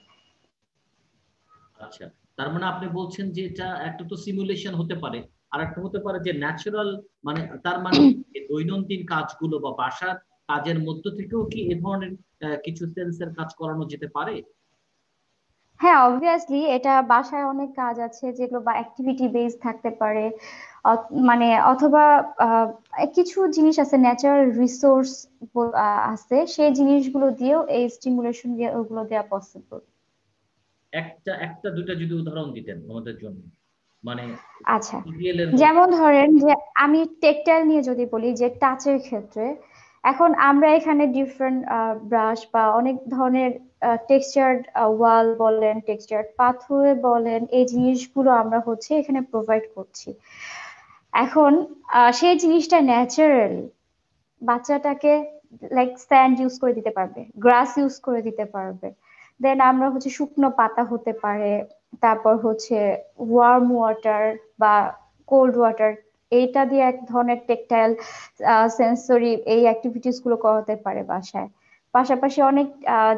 আচ্ছা, তার মানে আপনি বলছেন যে এটা একটা তো সিমুলেশন হতে পারে, আর একটা হতে পারে যে ন্যাচারাল, মানে তার মানে দৈনন্দিন কাজগুলো বা বাসার কাজের মধ্য থেকেও কি এ ধরনের কিছু সেন্সের কাজ করানো যেতে পারে? হ্যাঁ, অবভিয়াসলি এটা বাসায় অনেক কাজ আছে যেগুলো বা অ্যাক্টিভিটি বেস থাকতে পারে, মানে অথবা আহ, কিছু জিনিস আছে ন্যাচারাল রিসোর্স আছে, সেই জিনিসগুলো দিয়েও এই স্টিমুলেশন দিয়ে ওগুলো দেওয়া পসিবল। একটা একটা দুইটা যদি উদাহরণ দিতেন আমাদের জন্য, মানে আচ্ছা, সিরিয়াল এর মধ্যে। যেমন ধরেন যে আমি টেক্সটাইল নিয়ে যদি বলি, যে টাচের ক্ষেত্রে এখন আমরা এখানে ডিফারেন্ট ব্রাশ বা অনেক ধরনের টেক্সচার্ড ওয়াল বলেন, টেক্সচার্ড পাথওয়ে বলেন, এই জিনিসগুলো আমরা হচ্ছে এখানে প্রোভাইড করছি। এখন সেই জিনিসটা ন্যাচারালি বাচ্চাটাকে লাইক স্যান্ড ইউজ করে দিতে পারবে, গ্রাস ইউজ করে দিতে পারবে, দেন আমরা হচ্ছে শুকনো পাতা হতে পারে, তারপর হচ্ছে ওয়ার্ম ওয়াটার বা কোল্ড ওয়াটার, এইটা দিয়ে এক ধরনের টেকটাইল সেন্সরি এই অ্যাক্টিভিটিস গুলো করাতে পারে বাসায়। পাশাপাশি অনেক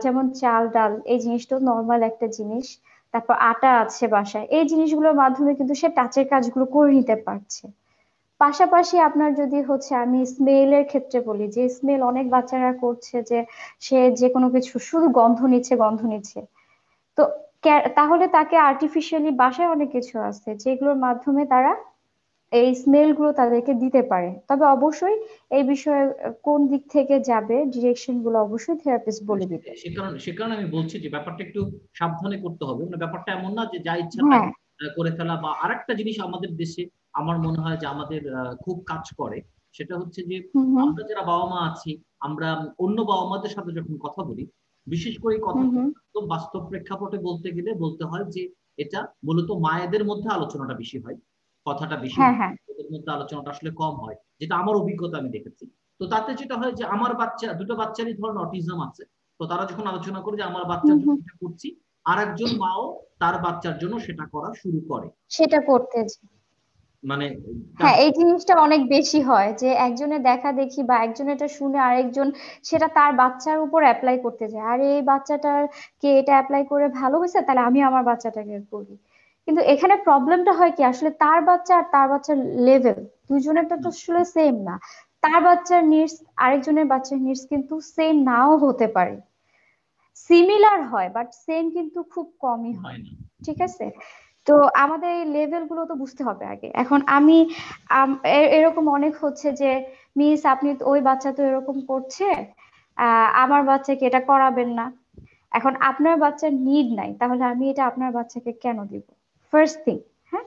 যেমন চাল ডাল, এই জিনিসটাও নর্মাল একটা জিনিস, তারপর আটা আছে বাসায়, এই জিনিসগুলোর মাধ্যমে কিন্তু সে টাচের কাজগুলো করে নিতে পারছে। পাশাপাশি আপনার যদি হচ্ছে আমি স্মেলের ক্ষেত্রে বলি, যে স্মেল অনেক বাচ্চারা করছে যে সে যে কোনো কিছু শুধু গন্ধ নিচ্ছে গন্ধ নিচ্ছে, তো তাহলে তাকে আর্টিফিশিয়ালি বাসায় অনেক কিছু আছে যেগুলোর মাধ্যমে তারা এই স্মেল গুলো তাদেরকে দিতে পারে। তবে অবশ্যই এই বিষয়ে কোন দিক থেকে যাবে ডিরেকশন গুলো অবশ্যই থেরাপিস্ট বলে দিবে। সে কারণে আমি বলছি যে ব্যাপারটা একটু সাবধানে করতে হবে, মানে ব্যাপারটা এমন না যে যা ইচ্ছা তাই হ্যাঁ। করে ফেলা। বা আরেকটা জিনিস আমাদের দেশে আমার মনে হয় যে আমাদের খুব কাজ করে, সেটা হচ্ছে যে হুম হুম আমরা যারা বাবা মা আছি, আমরা অন্য বাবা মাদের সাথে যখন কথা বলি, বিশেষ করে এই কথা হুম হুম তো বাস্তব প্রেক্ষাপটে বলতে গেলে বলতে হয় যে এটা মূলত মায়েদের মধ্যে আলোচনাটা বেশি হয়, কথাটা বেশি হ্যাঁ হয়, হ্যাঁ ওদের মধ্যে আলোচনাটা আসলে কম হয়, যেটা আমার অভিজ্ঞতা আমি দেখেছি। তো তাতে যেটা হয় যে আমার বাচ্চা, দুটো বাচ্চারই ধরুন অটিজম আছে, তো তারা যখন আলোচনা করে যে আমার হুম বাচ্চার জন্য হুম এটা করছি, আর একজন মাও তার বাচ্চার জন্য সেটা করা শুরু করে। সেটা করতে। মানে হ্যাঁ, তার- এই জিনিসটা অনেক বেশি হয় যে একজনের দেখা দেখি বা একজন এটা শুনে আরেকজন সেটা তার বাচ্চার উপর অ্যাপ্লাই করতে যায়, আর এই বাচ্চাটার কে এটা অ্যাপ্লাই করে ভালো হয়েছে, তাহলে আমি আমার বাচ্চাটাকে করি। কিন্তু এখানে প্রবলেমটা হয় কি, আসলে তার বাচ্চা আর তার বাচ্চার লেভেল দুইজনেরটা তো আসলে সেম না। তার বাচ্চার নিডস আরেকজনের বাচ্চার নিডস কিন্তু সেম নাও হতে পারে, সিমিলার হয় বাট সেম কিন্তু খুব কমই হয়। হয় না। ঠিক আছে, তো আমাদের এই লেভেল গুলো তো বুঝতে হবে আগে। এখন আমি এরকম অনেক হচ্ছে যে মিস আপনি তো ওই বাচ্চা তো এরকম করছে, আমার বাচ্চাকে এটা করাবেন না। এখন আপনার বাচ্চার নিড নাই, তাহলে আমি এটা আপনার বাচ্চাকে কেন দিব? First thing. হ্যাঁ,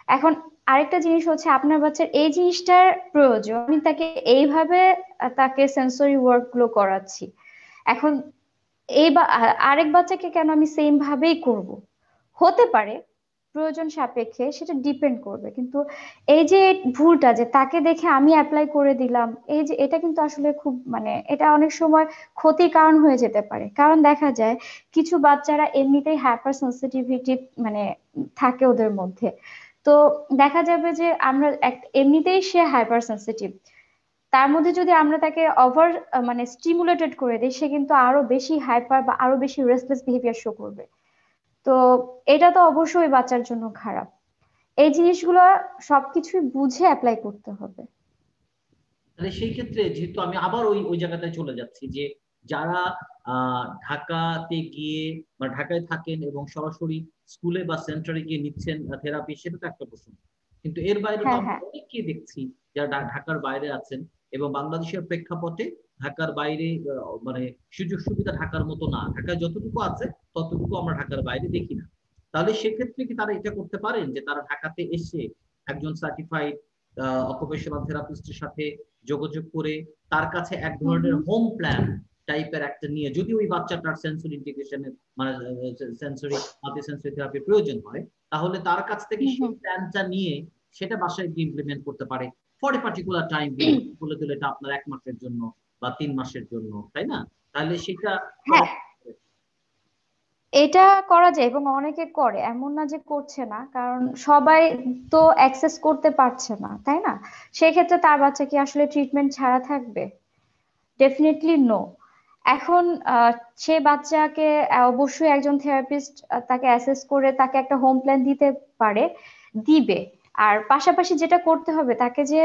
এখন আরেকটা জিনিস হচ্ছে আপনার বাচ্চার এই জিনিসটার প্রয়োজন, আমি তাকে এইভাবে তাকে সেন্সরি ওয়ার্ক গুলো করাচ্ছি। এখন আরেক বাচ্চাকে কেন আমি সেম ভাবেই করব? হতে পারে প্রয়োজন সাপেক্ষে, সেটা ডিপেন্ড করবে, কিন্তু এই যে ভুলটা যে তাকে দেখে আমি অ্যাপ্লাই করে দিলাম, এই যে এটা কিন্তু আসলে খুব মানে এটা অনেক সময় ক্ষতির কারণ হয়ে যেতে পারে। কারণ দেখা যায় কিছু বাচ্চারা এমনিতেই হাইপার সেন্সিটিভিটি মানে থাকে ওদের মধ্যে। তো দেখা যাবে যে আমরা এমনিতেই সে হাইপার সেন্সিটিভ, তার মধ্যে যদি আমরা তাকে ওভার মানে স্টিমুলেটেড করে দিই, সে কিন্তু আরো বেশি হাইপার বা আরো বেশি রেস্টলেস বিহেভিয়ার শো করবে। তো এটা তো অবশ্যই বাচ্চার জন্য খারাপ। এই জিনিসগুলো সবকিছুই বুঝে অ্যাপ্লাই করতে হবে। তাহলে সেই ক্ষেত্রে যেহেতু আমি আবার ওই ওই জায়গাটায় চলে যাচ্ছি যে যারা ঢাকাতে গিয়ে মানে ঢাকায় থাকেন এবং সরাসরি স্কুলে বা সেন্টারে গিয়ে নিচ্ছেন থেরাপি, সেটা তো একটা প্রশ্ন। কিন্তু এর বাইরে তো হ্যাঁ আমরা হ্যাঁ অনেককে দেখছি যারা ঢাকার বাইরে আছেন, এবং বাংলাদেশের প্রেক্ষাপটে ঢাকার বাইরে মানে সুযোগ সুবিধা ঢাকার মতো না, ঢাকায় যতটুকু আছে ততটুকু আমরা ঢাকার বাইরে দেখি না। তাহলে সেক্ষেত্রে কি তারা এটা করতে পারেন যে তারা ঢাকাতে এসে একজন সার্টিফাইড অকুপেশনাল থেরাপিস্টের সাথে যোগাযোগ করে তার কাছে এক হুম ধরনের হুম হোম প্ল্যান টাইপের একটা নিয়ে, যদি ওই বাচ্চাটার সেন্সরি ইন্টিগ্রেশনের মানে সেন্সরি মাল্টি সেন্সরি থেরাপির প্রয়োজন হয়, তাহলে তার কাছ থেকে হুম সেই হুম প্ল্যানটা নিয়ে সেটা বাসায় গিয়ে ইমপ্লিমেন্ট করতে পারে ফর এ পার্টিকুলার টাইম, বলে দিলে এটা আপনার 1 মাসের জন্য বা 3 মাসের জন্য, তাই না? তাহলে সেটা করা হ্যাঁ, এটা করা যায় এবং অনেকে করে, এমন না যে করছে না, কারণ সবাই তো অ্যাক্সেস করতে পারছে না, তাই না? সেক্ষেত্রে তার বাচ্চা কি আসলে ট্রিটমেন্ট ছাড়া থাকবে? Definitely no. এখন সে বাচ্চাকে অবশ্যই একজন থেরাপিস্ট তাকে অ্যাসেস করে তাকে একটা হোম প্ল্যান দিতে পারে, দিবে। আর পাশাপাশি যেটা করতে হবে তাকে, যে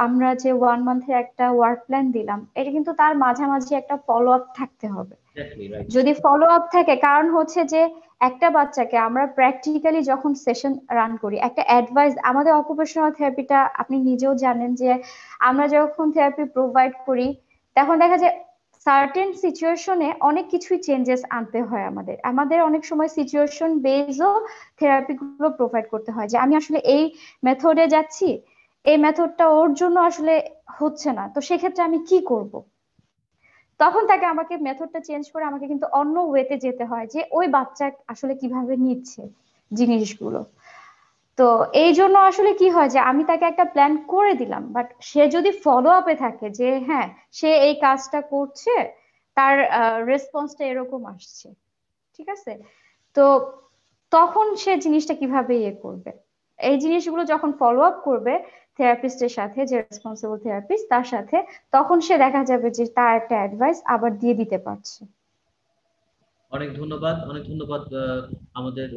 আমরা যে 1 মান্থের একটা ওয়ার্ক প্ল্যান দিলাম, এটা কিন্তু তার মাঝামাঝি একটা ফলো আপ থাকতে হবে। Exactly right. যদি ফলো আপ থাকে, কারণ হচ্ছে যে একটা বাচ্চাকে আমরা প্র্যাকটিক্যালি যখন সেশন রান করি, একটা অ্যাডভাইস, আমাদের অকুপেশনাল থেরাপিটা আপনি নিজেও জানেন যে আমরা যখন থেরাপি প্রোভাইড করি তখন দেখা যায় সার্টেন সিচুয়েশনে অনেক কিছুই চেঞ্জেস আনতে হয়। আমাদের আমাদের অনেক সময় সিচুয়েশন বেসও থেরাপি গুলো প্রোভাইড করতে হয়, যে আমি আসলে এই মেথডে যাচ্ছি, এই মেথডটা ওর জন্য আসলে হচ্ছে না, তো সেক্ষেত্রে আমি কি করব। তখন তাকে আমাকে মেথডটা চেঞ্জ করে আমাকে কিন্তু অন্য ওয়েতে যেতে হয়, যে ওই বাচ্চা আসলে কিভাবে নিচ্ছে জিনিসগুলো। তো এই জন্য আসলে কি হয়, যে আমি তাকে একটা প্ল্যান করে দিলাম, বাট সে যদি ফলো আপে থাকে যে হ্যাঁ সে এই কাজটা করছে, তার রেসপন্সটা এরকম আসছে, ঠিক আছে, তো তখন সে জিনিসটা কিভাবে ইয়ে করবে, এই জিনিসগুলো যখন ফলো আপ করবে থেরাপিস্টের সাথে, যে রেসপন্সিবল থেরাপিস্ট তার সাথে, তখন সে দেখা যাবে যে তার একটা অ্যাডভাইস আবার দিয়ে দিতে পারছে। অনেক ধন্যবাদ, অনেক ধন্যবাদ। আমাদের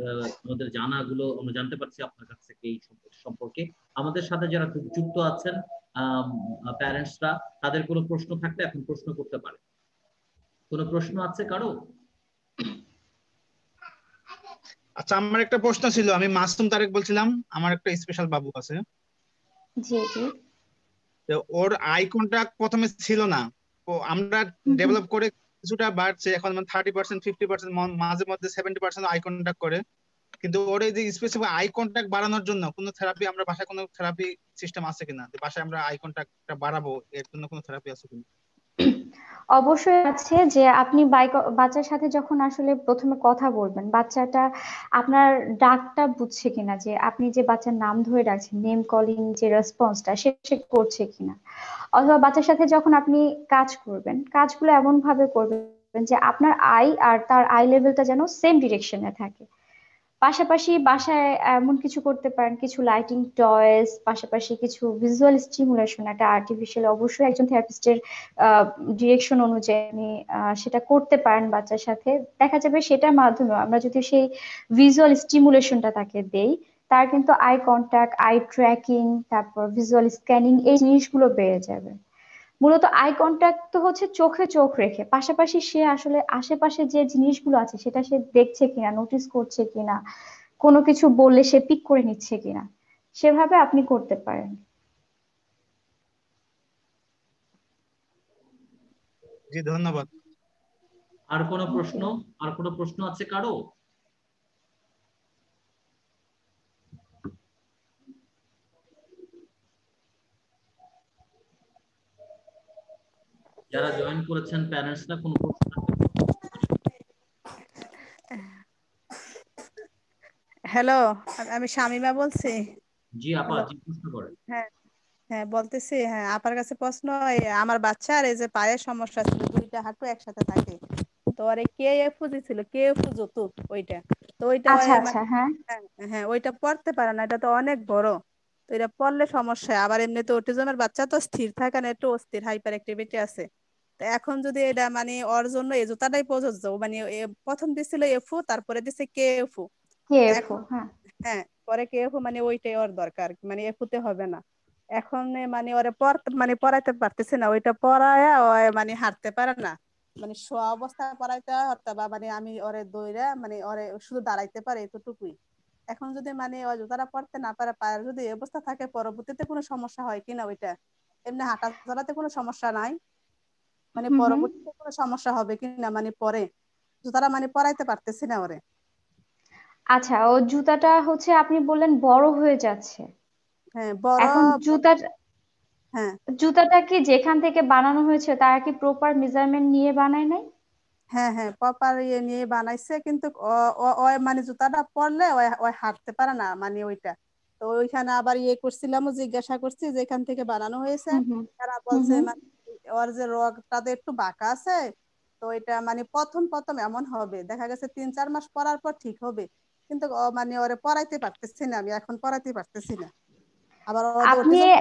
আমাদের জানাগুলো আমরা জানতে পারছি আপনার কাছ থেকে এই সম্পর্কে। আমাদের সাথে যারা যুক্ত আছেন প্যারেন্টসরা, তাদের কোনো প্রশ্ন থাকলে এখন প্রশ্ন করতে পারে। কোনো প্রশ্ন আছে কারো? আচ্ছা, আমার একটা প্রশ্ন ছিল। আমি মাসুম তারেক বলছিলাম। আমার একটা স্পেশাল বাবু আছে। জি জি। তো ওর আই কন্টাক্ট প্রথমে ছিল না। তো আমরা হুম হুম। ডেভেলপ করে কিছুটা বাড়ছে, এখন মানে 30%, 50%, মাঝে মধ্যে 70% আই কন্টাক্ট করে। কিন্তু ওর এই যে স্পেসিফিক আই কন্টাক্ট বাড়ানোর জন্য কোনো থেরাপি, আমরা বাসায় কোনো থেরাপি সিস্টেম আছে কিনা, যে বাসায় আমরা আই কন্টাক্টটা বাড়াবো, এর জন্য কোনো থেরাপি আছে কিনা? অবশ্যই আছে, যে আপনি বাচ্চার সাথে যখন আসলে প্রথমে কথা বলবেন, বাচ্চাটা আপনার ডাকটা বুঝছে কিনা, যে আপনি যে বাচ্চার নাম ধরে ডাকছেন, নেম কলিং যে রেসপন্সটা সে সে করছে কিনা। অথবা বাচ্চার সাথে যখন আপনি কাজ করবেন, কাজগুলো এমন ভাবে করবেন যে আপনার আই আর তার আই লেভেলটা যেন সেম ডিরেকশনে থাকে। পাশাপাশি বাসায় এমন কিছু করতে পারেন, কিছু লাইটিং টয়েস, পাশাপাশি কিছু ভিজুয়াল স্টিমুলেশন, একটা আর্টিফিশিয়াল, অবশ্যই একজন থেরাপিস্টের ডিরেকশন অনুযায়ী আপনি সেটা করতে পারেন বাচ্চার সাথে। দেখা যাবে সেটার মাধ্যমে আমরা যদি সেই ভিজুয়াল স্টিমুলেশনটা তাকে দেই, তার কিন্তু আই কন্ট্যাক্ট, আই ট্র্যাকিং, তারপর ভিজুয়াল স্ক্যানিং, এই জিনিসগুলো বেড়ে যাবে। মূলত আই কন্ট্যাক্ট তো হচ্ছে চোখে চোখ রেখে, পাশাপাশি সে আসলে আশেপাশে যে জিনিসগুলো আছে সেটা সে দেখছে কিনা, নোটিস করছে কিনা, কোনো কিছু বললে সে পিক করে নিচ্ছে কিনা, সেভাবে আপনি করতে পারেন। জি, ধন্যবাদ। আর কোনো প্রশ্ন? ওকে। আর কোনো প্রশ্ন আছে কারো? যারা জয়েন করেছেন প্যারেন্টসরা, কোনো প্রশ্ন থাকলে প্রশ্ন করতে পারেন। হ্যালো, আমি শামিমা বলছি। জি আপা, হ্যালো। জি প্রশ্ন করেন। হ্যাঁ, হ্যাঁ বলতেছি, হ্যাঁ আপার কাছে প্রশ্ন। এই আমার বাচ্চার এই যে পায়ের সমস্যা ছিল, দুইটা হাঁটু একসাথে থাকে। তো আরে কে এফু দিছিল, কে এফু যতুক ওইটা। তো ওইটা আচ্ছা মানে আচ্ছা, হ্যাঁ। হ্যাঁ, হ্যাঁ ওইটা পড়তে পারে না, এটা তো অনেক বড়। তো এটা পড়লে সমস্যা। আবার এমনিতে অটিজমের বাচ্চা তো স্থির থাকে না, একটু অস্থির, হাইপার অ্যাক্টিভিটি আছে। তো এখন যদি এটা মানে ওর জন্য এই জুতাটাই প্রযোজ্য, মানে প্রথম দিছিল এফু, তারপরে দিছে কে এফু। তো কেএফও, এখন হ্যাঁ। হ্যাঁ পরে কে এফু মানে ওইটাই ওর দরকার, মানে এফুতে হবে না। এখন মানে ওরে মানে পড়াইতে পারতেছে না, ওইটা পড়ায়া ও মানে হাঁটতে পারে না। মানে শোয়া অবস্থায় পড়াইতে হয়, অথবা মানে আমি ওরে দইরা মানে ওরে শুধু দাঁড়াইতে পারে এতটুকুই। এখন যদি মানে ও জুতাটা পড়তে না পারে, পায়ের যদি এই অবস্থা থাকে, পরবর্তীতে কোনো সমস্যা হয় কিনা ওইটা, এমনি হাঁটা চলাতে কোনো সমস্যা নাই, মানে হুম হুম। পরবর্তীতে কোনো সমস্যা হবে কিনা মানে পরে জুতাটা মানে পরাইতে পারতেছি না ওরে। আচ্ছা, ও জুতাটা হচ্ছে আপনি বললেন বড় হয়ে যাচ্ছে। হ্যাঁ বড়। এখন হ্যাঁ, জুতাটা কি যেখান থেকে বানানো হয়েছে তারা কি প্রপার মেজারমেন্ট নিয়ে বানায় নাই? হ্যাঁ, হ্যাঁ প্রপার ইয়ে নিয়ে বানাইছে, কিন্তু ও মানে জুতাটা পরলে ও ও হাঁটতে পারে না মানে ওইটা। তো ওইখানে আবার ইয়ে করছিলাম, জিজ্ঞাসা করছি যে এখান থেকে বানানো হয়েছে। হুম হুম। তারা হুম বলছে হুম। মানে ওর যে রগটাতে একটু বাঁকা আছে, তো এটা মানে প্রথম প্রথম এমন হবে, দেখা গেছে 3-4 মাস পড়ার পর ঠিক হবে, কিন্তু মানে ওরে পড়াইতে পারতেছি না, আমি এখন পড়াইতে পারতেছি না। আবার ওদের আপনি অটিজম।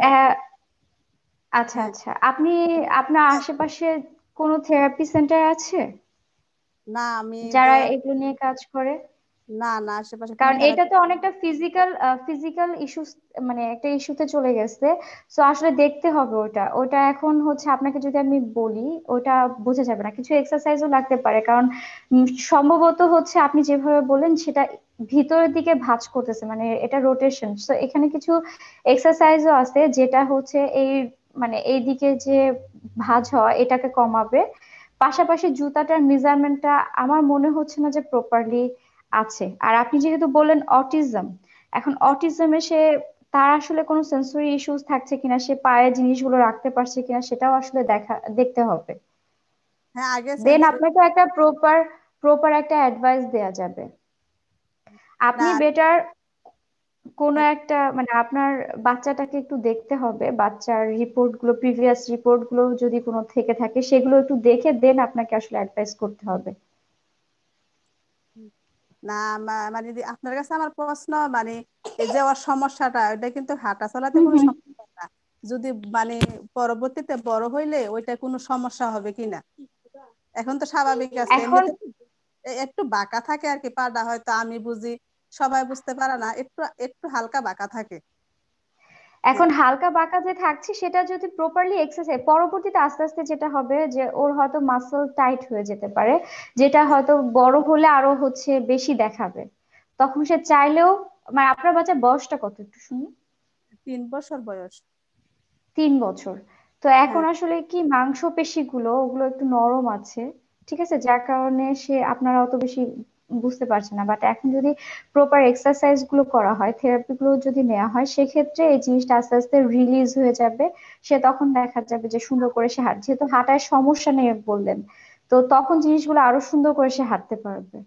আচ্ছা হ্যাঁ। আচ্ছা, আপনি আপনার আশেপাশে কোনো থেরাপি সেন্টার আছে না আমি তো যারা এগুলো নিয়ে কাজ করে? না না, আশেপাশে কোনো কারণ এটা থেরাপি। তো অনেকটা ফিজিক্যাল ফিজিক্যাল ইস্যু, মানে একটা ইস্যুতে চলে গেছে। সো আসলে দেখতে হবে ওটা ওটা এখন হচ্ছে আপনাকে যদি আমি বলি ওটা বোঝা যাবে না, কিছু এক্সারসাইজও লাগতে পারে। কারণ সম্ভবত হচ্ছে আপনি যেভাবে বললেন সেটা ভিতরের দিকে ভাঁজ করতেছে, মানে এটা রোটেশন। সো এখানে কিছু এক্সারসাইজও আছে যেটা হচ্ছে এই মানে এই দিকে যে ভাঁজ হওয়া এটাকে কমাবে। পাশাপাশি জুতাটার মেজারমেন্টটা আমার মনে হচ্ছে না যে প্রপারলি আছে। আর আপনি যেহেতু বললেন অটিজম, এখন অটিজমে সে তার আসলে কোনো সেন্সরি ইস্যুস থাকছে কিনা, সে পায়ে জিনিসগুলো রাখতে পারছে কিনা সেটাও আসলে দেখতে হবে। হ্যাঁ, আগে দেন সেন্সরি। আপনাকে একটা প্রপার প্রপার একটা অ্যাডভাইস দেয়া যাবে। আপনি না। বেটার কোনো হ্যাঁ, একটা মানে আপনার বাচ্চাটাকে একটু দেখতে হবে, বাচ্চার রিপোর্ট গুলো, প্রিভিয়াস রিপোর্ট গুলো যদি কোনো থেকে থাকে সেগুলো একটু দেখে দেন আপনাকে আসলে অ্যাডভাইস করতে হবে। না মানে আপনার কাছে আমার প্রশ্ন, মানে এই যে ওর সমস্যাটা, ওইটা কিন্তু হাঁটা চলাতে হুম কোনো হুম। সমস্যা না, যদি মানে পরবর্তীতে বড় হইলে ওইটা কোনো সমস্যা হবে কিনা। এখন তো স্বাভাবিক আছে, এখন এমনিতে একটু বাঁকা থাকে আর কি পাটা, হয়তো আমি বুঝি, সবাই বুঝতে পারে না, একটু একটু হালকা বাঁকা থাকে। হ্যাঁ। এখন হালকা বাঁকা যে থাকছে সেটা যদি প্রপারলি এক্সারসাইজ, পরবর্তীতে আস্তে আস্তে যেটা হবে যে ওর হয়তো মাসল টাইট হয়ে যেতে পারে, যেটা হ্যাঁ, হয়তো বড় হলে আরো হচ্ছে বেশি দেখাবে। তখন সে চাইলেও, মানে আপনার বাচ্চার বয়সটা কত একটু শুনি? 3 বছর বয়স। 3 বছর। তো এখন হ্যাঁ। আসলে কি মাংসপেশি গুলো ওগুলো একটু নরম আছে, ঠিক আছে, যার কারণে সে আপনারা অত বেশি বুঝতে পারছে না। বাট এখন যদি প্রপার এক্সারসাইজ গুলো করা হয়, থেরাপি গুলো যদি নেওয়া হয়, সেক্ষেত্রে এই জিনিসটা আস্তে আস্তে রিলিজ হয়ে যাবে। সে তখন দেখা যাবে যে সুন্দর করে সে যেহেতু হাঁটায় সমস্যা নেই বললেন, তো তখন জিনিসগুলো আরো সুন্দর করে সে হাঁটতে পারবে।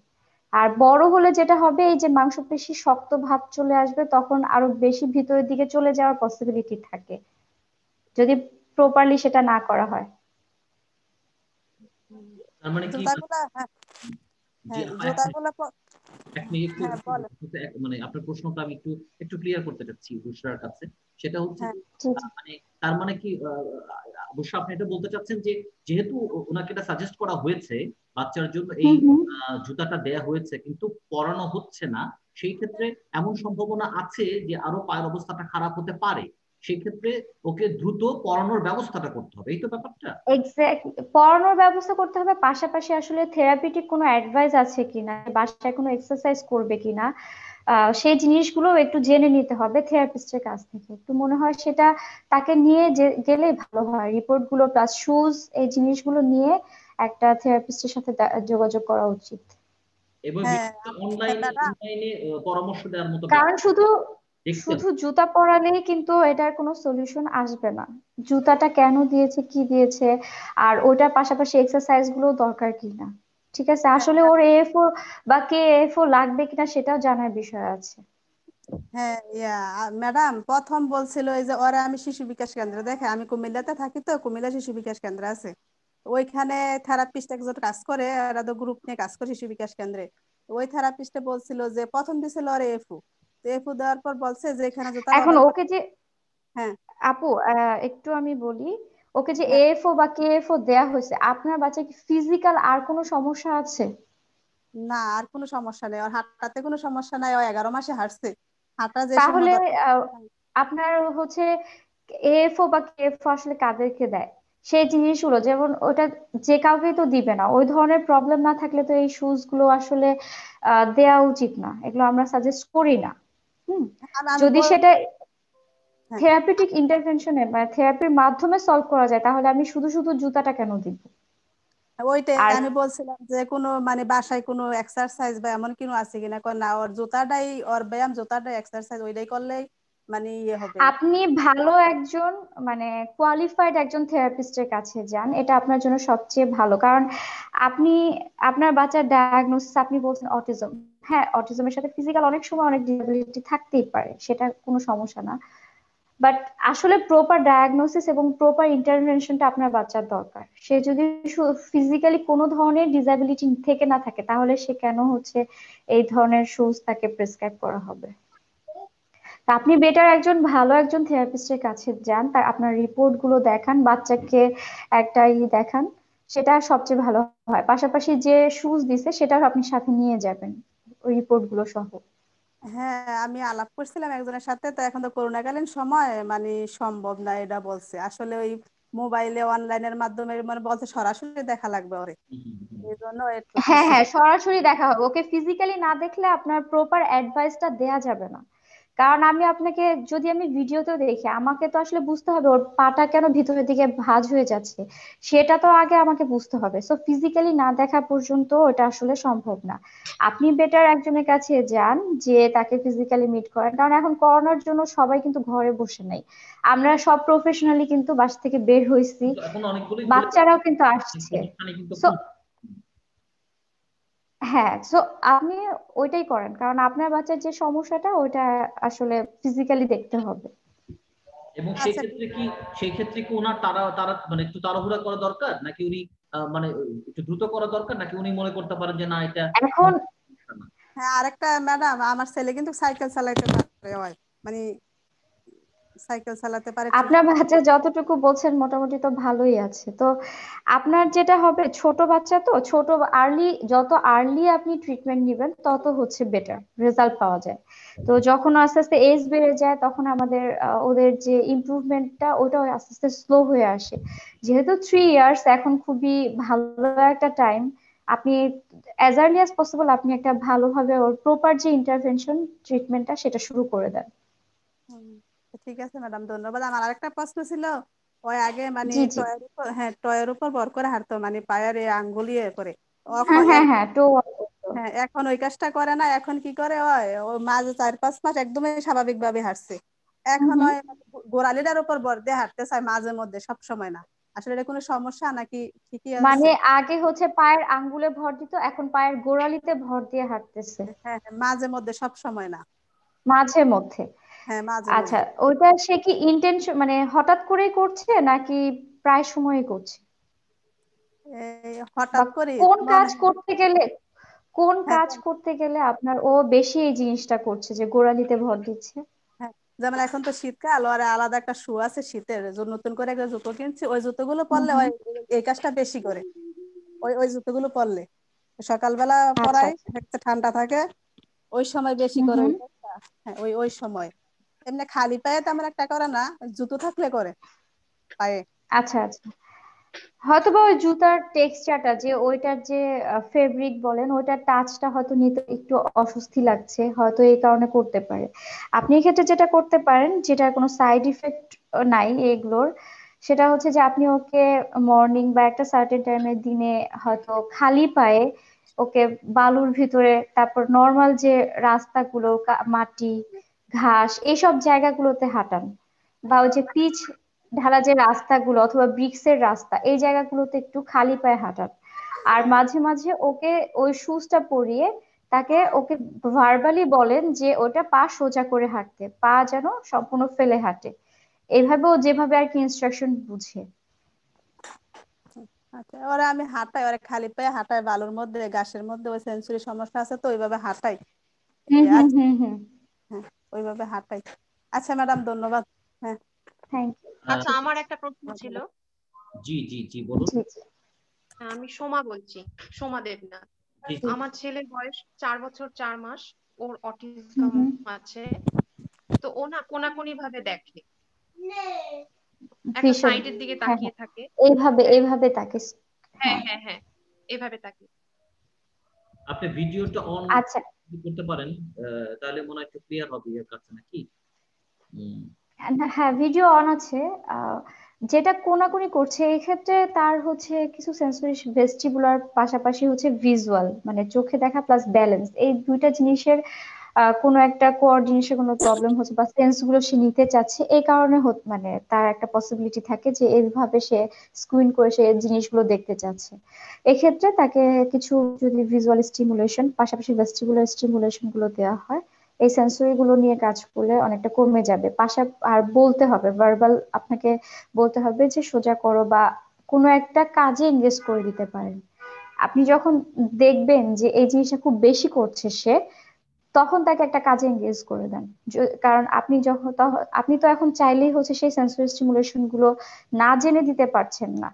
আর বড় হলে যেটা হবে, এই যে মাংসপেশি শক্ত ভাব চলে আসবে, তখন আরো বেশি ভিতরের দিকে চলে যাওয়ার পসিবিলিটি থাকে যদি প্রপারলি সেটা না করা হয়। তার মানে কি? জুতাগুলা, হ্যাঁ। জি হ্যাঁ, আপা, জুতাগুলা এক মিনিট একটু হ্যাঁ বলে। মানে আপনার প্রশ্নটা আমি একটু একটু ক্লিয়ার করতে চাচ্ছি বুশরার কাছে। সেটা হচ্ছে হ্যাঁ। যে, জি জি। মানে তার মানে কি বুশরা, আপনি এটা বলতে চাচ্ছেন যে যেহেতু ওনাকে এটা সাজেস্ট করা হয়েছে, বাচ্চার জন্য এই হুম হুম। জুতাটা দেয়া হয়েছে কিন্তু পরানো হচ্ছে না, সেই ক্ষেত্রে এমন সম্ভাবনা আছে যে আরো পায়ের অবস্থাটা খারাপ হতে পারে। সেই ক্ষেত্রে ওকে দ্রুত পরানোর ব্যবস্থাটা করতে হবে, এই তো ব্যাপারটা। এক্স্যাক্টলি, পড়ানোর ব্যবস্থা করতে হবে। পাশাপাশি আসলে থেরাপিটিক কোনো অ্যাডভাইস আছে কিনা, বাসায় কোনো এক্সারসাইজ করবে কিনা, সেই জিনিসগুলো একটু জেনে নিতে হবে থেরাপিস্টের কাছ থেকে। একটু মনে হয় সেটা তাকে নিয়ে গেলেই ভালো হয়। রিপোর্ট গুলো প্লাস শুজ এই জিনিসগুলো নিয়ে একটা থেরাপিস্টের সাথে যোগাযোগ করা উচিত। এবং হ্যাঁ। অনলাইনে ম্যাডাম। অনলাইনে পরামর্শ দেওয়ার মতো কারণ শুধু দেখতে শুধু হবে। জুতা পরালেই কিন্তু এটার কোনো সলিউশন আসবে না। জুতাটা কেন দিয়েছে, কি দিয়েছে, আর ওটার পাশাপাশি এক্সারসাইজ গুলো দরকার কিনা, ঠিক আছে, হ্যাঁ। আসলে ওর এএফও বা কে এএফও লাগবে কিনা সেটাও জানার বিষয় আছে। হ্যাঁ, ম্যাডাম প্রথম বলছিল এই যে ওরা, আমি শিশু বিকাশ কেন্দ্রে, দেখে আমি কুমিল্লাতে থাকি, তো কুমিল্লা শিশু বিকাশ কেন্দ্র আছে, ওইখানে থেরাপিস্ট একজন কাজ করে, ওরা তো গ্রুপ নিয়ে কাজ করে শিশু বিকাশ কেন্দ্রে। তো ওই থেরাপিস্টে বলছিল যে প্রথম দিছিল ওর এফু, তো এফু দেওয়ার পর বলছে যে এখানে জুতার এখন অর্ডার ওকে করতে। যে, হ্যাঁ। আপু একটু আমি বলি, ওকে যে হ্যাঁ। এএফও বা কেএফও দেয়া হয়েছে, আপনার বাচ্চা কি ফিজিক্যাল আর কোনো সমস্যা আছে? না, আর কোনো সমস্যা নেই, ওর হাঁটাতে কোনো সমস্যা নাই, ও 11 মাসে হাঁটছে, হাঁটা যে সময় তাহলে দরকার। আহ, আপনার হচ্ছে এএফও বা কেএফও আসলে কাদেরকে দেয় সেই জিনিসগুলো, যেমন ওটা যে কাউকে তো দিবে না। ওই ধরনের প্রবলেম না থাকলে তো এই শুজ গুলো আসলে দেয়া উচিত না, এগুলো আমরা সাজেস্ট করি না। হুম। আমি আমি যদি বল সেটা হ্যাঁ, থেরাপিউটিক ইন্টারভেনশনে বা থেরাপির মাধ্যমে সলভ করা যায়, তাহলে আমি শুধু শুধু জুতাটা কেন দিব? ওইটাই আর আমি বলছিলাম যে কোনো মানে বাসায় কোনো এক্সারসাইজ বা এমন কোনো আছে কিনা, কয় না, ওর জুতাটাই, ওর ব্যায়াম জুতাটাই এক্সারসাইজ, ওইটাই করলেই মানে ইয়ে হবে। আপনি ভালো একজন মানে কোয়ালিফাইড একজন থেরাপিস্টের কাছে যান, এটা আপনার জন্য সবচেয়ে ভালো। কারণ আপনি আপনার বাচ্চার ডায়াগনোসিস আপনি বলছেন অটিজম, হ্যাঁ অটিজমের সাথে ফিজিক্যাল অনেক সময় অনেক ডিসেবিলিটি থাকতেই পারে, সেটা কোনো সমস্যা না। বাট আসলে প্রপার ডায়াগনোসিস এবং প্রপার ইন্টারভেনশনটা আপনার বাচ্চার দরকার। সে যদি ফিজিক্যালি কোনো ধরনের ডিসএবিলিটি থেকে না থাকে, তাহলে সে কেন হচ্ছে এই ধরনের শুজ তাকে প্রেসক্রাইব করা হবে? তা আপনি বেটার ভালো একজন থেরাপিস্টের কাছে যান, তার আপনার রিপোর্ট গুলো দেখান, বাচ্চাকে একটা দেখান, সেটা সবচেয়ে ভালো হয়। পাশাপাশি যে শুজ দিছে সেটাও আপনি সাথে নিয়ে যাবেন, ওই রিপোর্ট গুলো সহ। হ্যাঁ, আমি আলাপ করছিলাম একজনের সাথে, তো এখন তো করোনাকালীন সময় মানে সম্ভব না এটা বলছে। আসলে ওই মোবাইলে অনলাইনের মাধ্যমে মানে বলছে সরাসরি দেখা লাগবে ওরে, এই জন্য একটু হ্যাঁ হ্যাঁ, সরাসরি দেখা হবে। ওকে ফিজিক্যালি না দেখলে আপনার প্রপার অ্যাডভাইসটা দেয়া যাবে না। কারণ আমি আপনাকে, যদি আমি ভিডিওতেও দেখি, আমাকে তো আসলে বুঝতে হবে ওর পাটা কেন ভিতরের দিকে ভাঁজ হয়ে যাচ্ছে, সেটা তো আগে আমাকে বুঝতে হবে। সো ফিজিক্যালি না দেখা পর্যন্ত ওটা আসলে সম্ভব না। আপনি বেটার একজনের কাছে যান, যে তাকে ফিজিক্যালি মিট করেন, কারণ এখন করোনার জন্য সবাই কিন্তু ঘরে বসে নাই। আমরা সব প্রফেশনালি কিন্তু বাসা থেকে বের হইছি, কিন্তু এখন অনেকগুলোই খুলে বাচ্চারাও কিন্তু আসছে। প্রতিষ্ঠানে কিন্তু সো হ্যাঁ, সো আপনি ওইটাই করেন, কারণ আপনার বাচ্চার যে সমস্যাটা ওইটা আসলে ফিজিক্যালি দেখতে হবে। এবং সেই আচ্ছা। ক্ষেত্রে কি ওনার তারা তারা মানে একটু তাড়াহুড়া করা দরকার, নাকি উনি মানে একটু দ্রুত করা দরকার, নাকি উনি মনে করতে পারেন যে না এটা এখন সমস্যা না? হ্যাঁ, আরেকটা ম্যাডাম, আমার ছেলে কিন্তু সাইকেল চালাতে পারে, হয় মানে সাইকেল চালাতে পারে ঠিক। আপনার বাচ্চা যতটুকু বলছেন মোটামুটি তো ভালোই আছে। তো আপনার যেটা হবে, ছোট বাচ্চা তো, যত আর্লি আপনি ট্রিটমেন্ট নেবেন তত হচ্ছে বেটার রেজাল্ট পাওয়া যায়। তো যখন আস্তে আস্তে এজ বেড়ে যায়, তখন আমাদের ওদের যে ইমপ্রুভমেন্টটা ওটা আস্তে আস্তে স্লো হয়ে আসে। যেহেতু 3 ইয়ার্স এখন খুবই ভালো একটা টাইম, আপনি অ্যাজ আর্লি অ্যাজ পসিবল আপনি একটা ভালোভাবে ওর প্রপার যে ইন্টারভেনশন ট্রিটমেন্টটা সেটা শুরু করে দেন। হুম, ঠিক আছে ম্যাডাম, ধন্যবাদ। আমার আরেকটা প্রশ্ন ছিল, ওই আগে মানে জি জি। টয়ের উপর, হ্যাঁ টয়ের উপর ভর করে হাঁটতো, মানে পায়ের এই আঙ্গুল ইয়ে করে। হ্যাঁ হ্যাঁ হ্যাঁ, তো হ্যাঁ, এখন ওই কাজটা করে না। এখন কি করে, হয় ও মাঝে 4-5 মাস একদমই স্বাভাবিক ভাবে হাঁটছে। হুম এখন হুম। ওই গোড়ালিটার উপর ভর দিয়ে হাঁটতে চায় মাঝে মধ্যে, সব সময় না। আসলে এটা কোনো সমস্যা নাকি ঠিকই মানে আছে? আগে হচ্ছে পায়ের আঙ্গুলে ভর দিত, এখন পায়ের গোড়ালিতে ভর দিয়ে হাঁটতেছে হ্যাঁ হ্যাঁ, মাঝে মধ্যে, সব সময় না। মাঝে মধ্যে। হ্যাঁ, মাঝে আচ্ছা, মধ্যে। ওইটা সে কি ইন্টেনশন, মানে হঠাৎ করেই করছে নাকি প্রায় সময়ই করছে? এই বা হঠাৎ করে কোন মনে কাজ হয়। করতে গেলে, কোন হ্যাঁ কাজ করতে গেলে আপনার ও বেশি এই জিনিসটা করছে যে গোড়ালিতে ভর দিচ্ছে? হ্যাঁ, যেমন এখন তো শীতকাল, আর আলাদা একটা শু আছে শীতের, নতুন করে একটা জুতো কিনছি, ওই জুতোগুলো হুম পরলে হুম। ওই এই কাজটা বেশি করে। ওই ওই জুতোগুলো পরলে সকালবেলা আচ্ছা পরাই, আচ্ছা। একটা ঠান্ডা থাকে, ওই সময় বেশি হুম করে হুম। ওই কাজটা। হ্যাঁ, ওই ওই সময়। এমনি খালি পায়ে তেমন একটা করে না, জুতো থাকলে করে পায়ে। আচ্ছা আচ্ছা। হয়তোবা ওই জুতার টেক্সচারটা, যে ওইটার যে ফেব্রিক বলেন, ওইটার টাচটা হয়তো নিতে একটু অস্বস্তি লাগছে, হয়তো এই কারণে করতে পারে। আপনি এক্ষেত্রে যেটা করতে পারেন, যেটার কোনো সাইড ইফেক্ট নাই এগুলোর, সেটা হচ্ছে যে আপনি ওকে মর্নিং বা একটা সার্টেন টাইমের দিনে হয়তো খালি পায়ে ওকে বালুর ভিতরে, তারপর নর্মাল যে রাস্তাগুলো, মাটি, ঘাস, এইসব জায়গাগুলোতে হাঁটান। বা ওই যে পিচ ঢালা যে রাস্তাগুলো অথবা ব্রিক্সের রাস্তা, এই জায়গাগুলোতে একটু খালি পায়ে হাঁটান। আর মাঝে মাঝে ওকে ওই শুজটা পরিয়ে ওকে ভার্বালি বলেন যে ওটা পা সোজা করে হাঁটতে, পা যেন সম্পূর্ণ ফেলে হাঁটে। এইভাবে ও যেভাবে আর কি ইনস্ট্রাকশন বুঝে। আচ্ছা, ওরা আমি হাঁটাই, ওরা খালি পায়ে হাঁটাই, বালুর মধ্যে ঘাসের মধ্যে, ওই সেন্সরি সমস্যা আছে তো ওইভাবে হাঁটাই। হুম হুম আচ্ছা। হুম হুম। হ্যাঁ, ওইভাবে হাঁটাই। আচ্ছা ম্যাডাম, ধন্যবাদ। হ্যাঁ। Thank you. আহ, আচ্ছা, ঠিক আমার আছে। একটা প্রশ্ন ছিল। জি জি জি, বলুন। জি জি। আমি সোমা বলছি, সোমা দেবনাথ। জি জি। জি। আমার ছেলের বয়স 4 বছর 4 মাস। ওর হুম অটিজম হুম। আছে। তো ও না কোনাকুনি ভাবে দেখে, একটা ভীষণ। সাইডের দিকে হ্যাঁ তাকিয়ে হ্যাঁ, থাকে। এইভাবে হ্যাঁ এইভাবে তাকে। হ্যাঁ হ্যাঁ। হ্যাঁ হ্যাঁ, এভাবে তাকিয়ে। আপনি ভিডিওটা অন আচ্ছা। করতে পারেন, তাহলে মনে হয় একটু ক্লিয়ার হবে এর কাছে নাকি? হুম। হ্যাঁ, ভিডিও অন আছে। আহ, যেটা কোনাকুনি করছে এই ক্ষেত্রে তার হচ্ছে কিছু সেন্সরি ভেস্টিবুলার, পাশাপাশি হচ্ছে ভিজুয়াল, মানে চোখে দেখা প্লাস ব্যালেন্স, এই দুইটা জিনিসের কোনো একটা কোঅর্ডিনেশন কোনো প্রবলেম হচ্ছে, বা সেন্স গুলো সে নিতে চাচ্ছে, এই কারণে মানে তার একটা পসিবিলিটি থাকে যে এইভাবে সে স্কুইন করে সে জিনিসগুলো দেখতে চাচ্ছে। এক্ষেত্রে তাকে কিছু যদি ভিজুয়াল স্টিমুলেশন পাশাপাশি ভেস্টিবুলার স্টিমুলেশন গুলো দেওয়া হয়, এই সেন্সরি গুলো নিয়ে কাজ করলে অনেকটা কমে যাবে। আর বলতে হবে, ভার্বাল আপনাকে বলতে হবে যে সোজা করো, বা কোনো একটা কাজে এঙ্গেজ করে দিতে পারেন। আপনি যখন দেখবেন যে এই জিনিসটা খুব বেশি করছে সে, তখন তাকে একটা কাজে এঙ্গেজ করে দেন। কারণ আপনি তো এখন চাইলেই হচ্ছে সেই সেন্সরি স্টিমুলেশন গুলো না জেনে দিতে পারছেন না।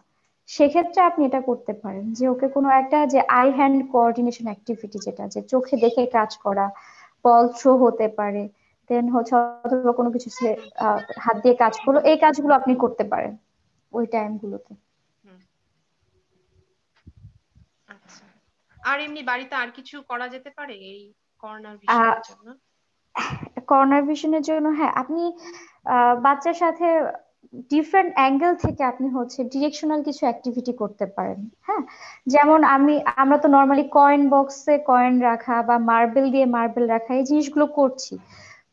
সেক্ষেত্রে আপনি এটা করতে পারেন যে ওকে কোনো একটা যে আই হ্যান্ড কোঅর্ডিনেশন অ্যাক্টিভিটি, যেটা যে চোখে দেখে কাজ করা, বল থ্রো হতে পারে, দেন হচ্ছে অথবা কোনো কিছু সে হাত দিয়ে কাজ করলো, এই কাজগুলো আপনি করতে পারেন ওই টাইম গুলোতে। হুম, আচ্ছা। আর এমনি বাড়িতে আর কিছু করা যেতে পারে এই কর্নার ভিশনের জন্য? কর্নার ভিশনের জন্য হ্যাঁ, আপনি বাচ্চার সাথে ডিফারেন্ট অ্যাঙ্গেল থেকে আপনি হচ্ছে ডিরেকশনাল কিছু অ্যাক্টিভিটি করতে পারেন। হ্যাঁ, যেমন আমরা তো নর্মালি কয়েন বক্সে কয়েন রাখা বা মার্বেল দিয়ে মার্বেল রাখা এই জিনিসগুলো করছি।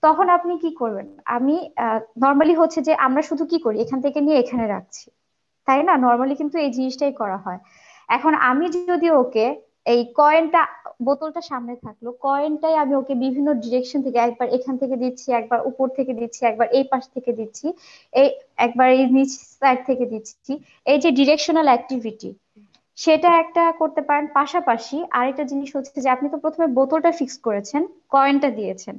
তখন আপনি কি করবেন, আমি নর্মালি হচ্ছে যে আমরা শুধু কি করি, এখান থেকে নিয়ে এখানে রাখছি, তাই না? নর্মালি কিন্তু এই জিনিসটাই করা হয়। এখন আমি যদি ওকে এই কয়েনটা, বোতলটা সামনে থাকলো, কয়েনটাই আমি ওকে বিভিন্ন ডিরেকশন থেকে, একবার এখান থেকে দিচ্ছি, একবার উপর থেকে দিচ্ছি, একবার এই পাশ থেকে দিচ্ছি, এই একবার এই নিচ সাইড থেকে দিচ্ছি, এই যে ডিরেকশনাল অ্যাক্টিভিটি, সেটা একটা করতে পারেন। পাশাপাশি আরেকটা জিনিস হচ্ছে যে আপনি তো প্রথমে বোতলটা ফিক্স করেছেন, কয়েনটা দিয়েছেন,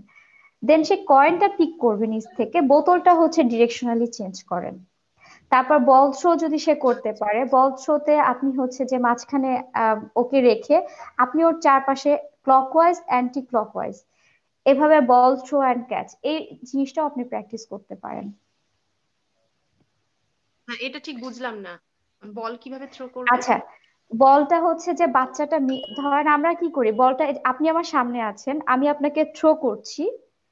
দেন সে কয়েনটা পিক করবে নিচ থেকে, বোতলটা হচ্ছে ডিরেকশনালি চেঞ্জ করেন। তারপর বল থ্রো যদি সে করতে পারে, বল থ্রোতে আপনি হচ্ছে যে মাঝখানে ওকে রেখে আপনি ওর চারপাশে ক্লকওয়াইজ অ্যান্টি ক্লকওয়াইজ এভাবে বল থ্রো অ্যান্ড ক্যাচ, এই জিনিসটাও আপনি প্র্যাকটিস করতে পারেন। হ্যাঁ, এটা ঠিক বুঝলাম না, বল কিভাবে থ্রো করবে? আচ্ছা, বলটা হচ্ছে যে বাচ্চাটা ধরেন আমরা কি করি, বলটা আপনি আমার সামনে আছেন, আমি আপনাকে থ্রো করছি,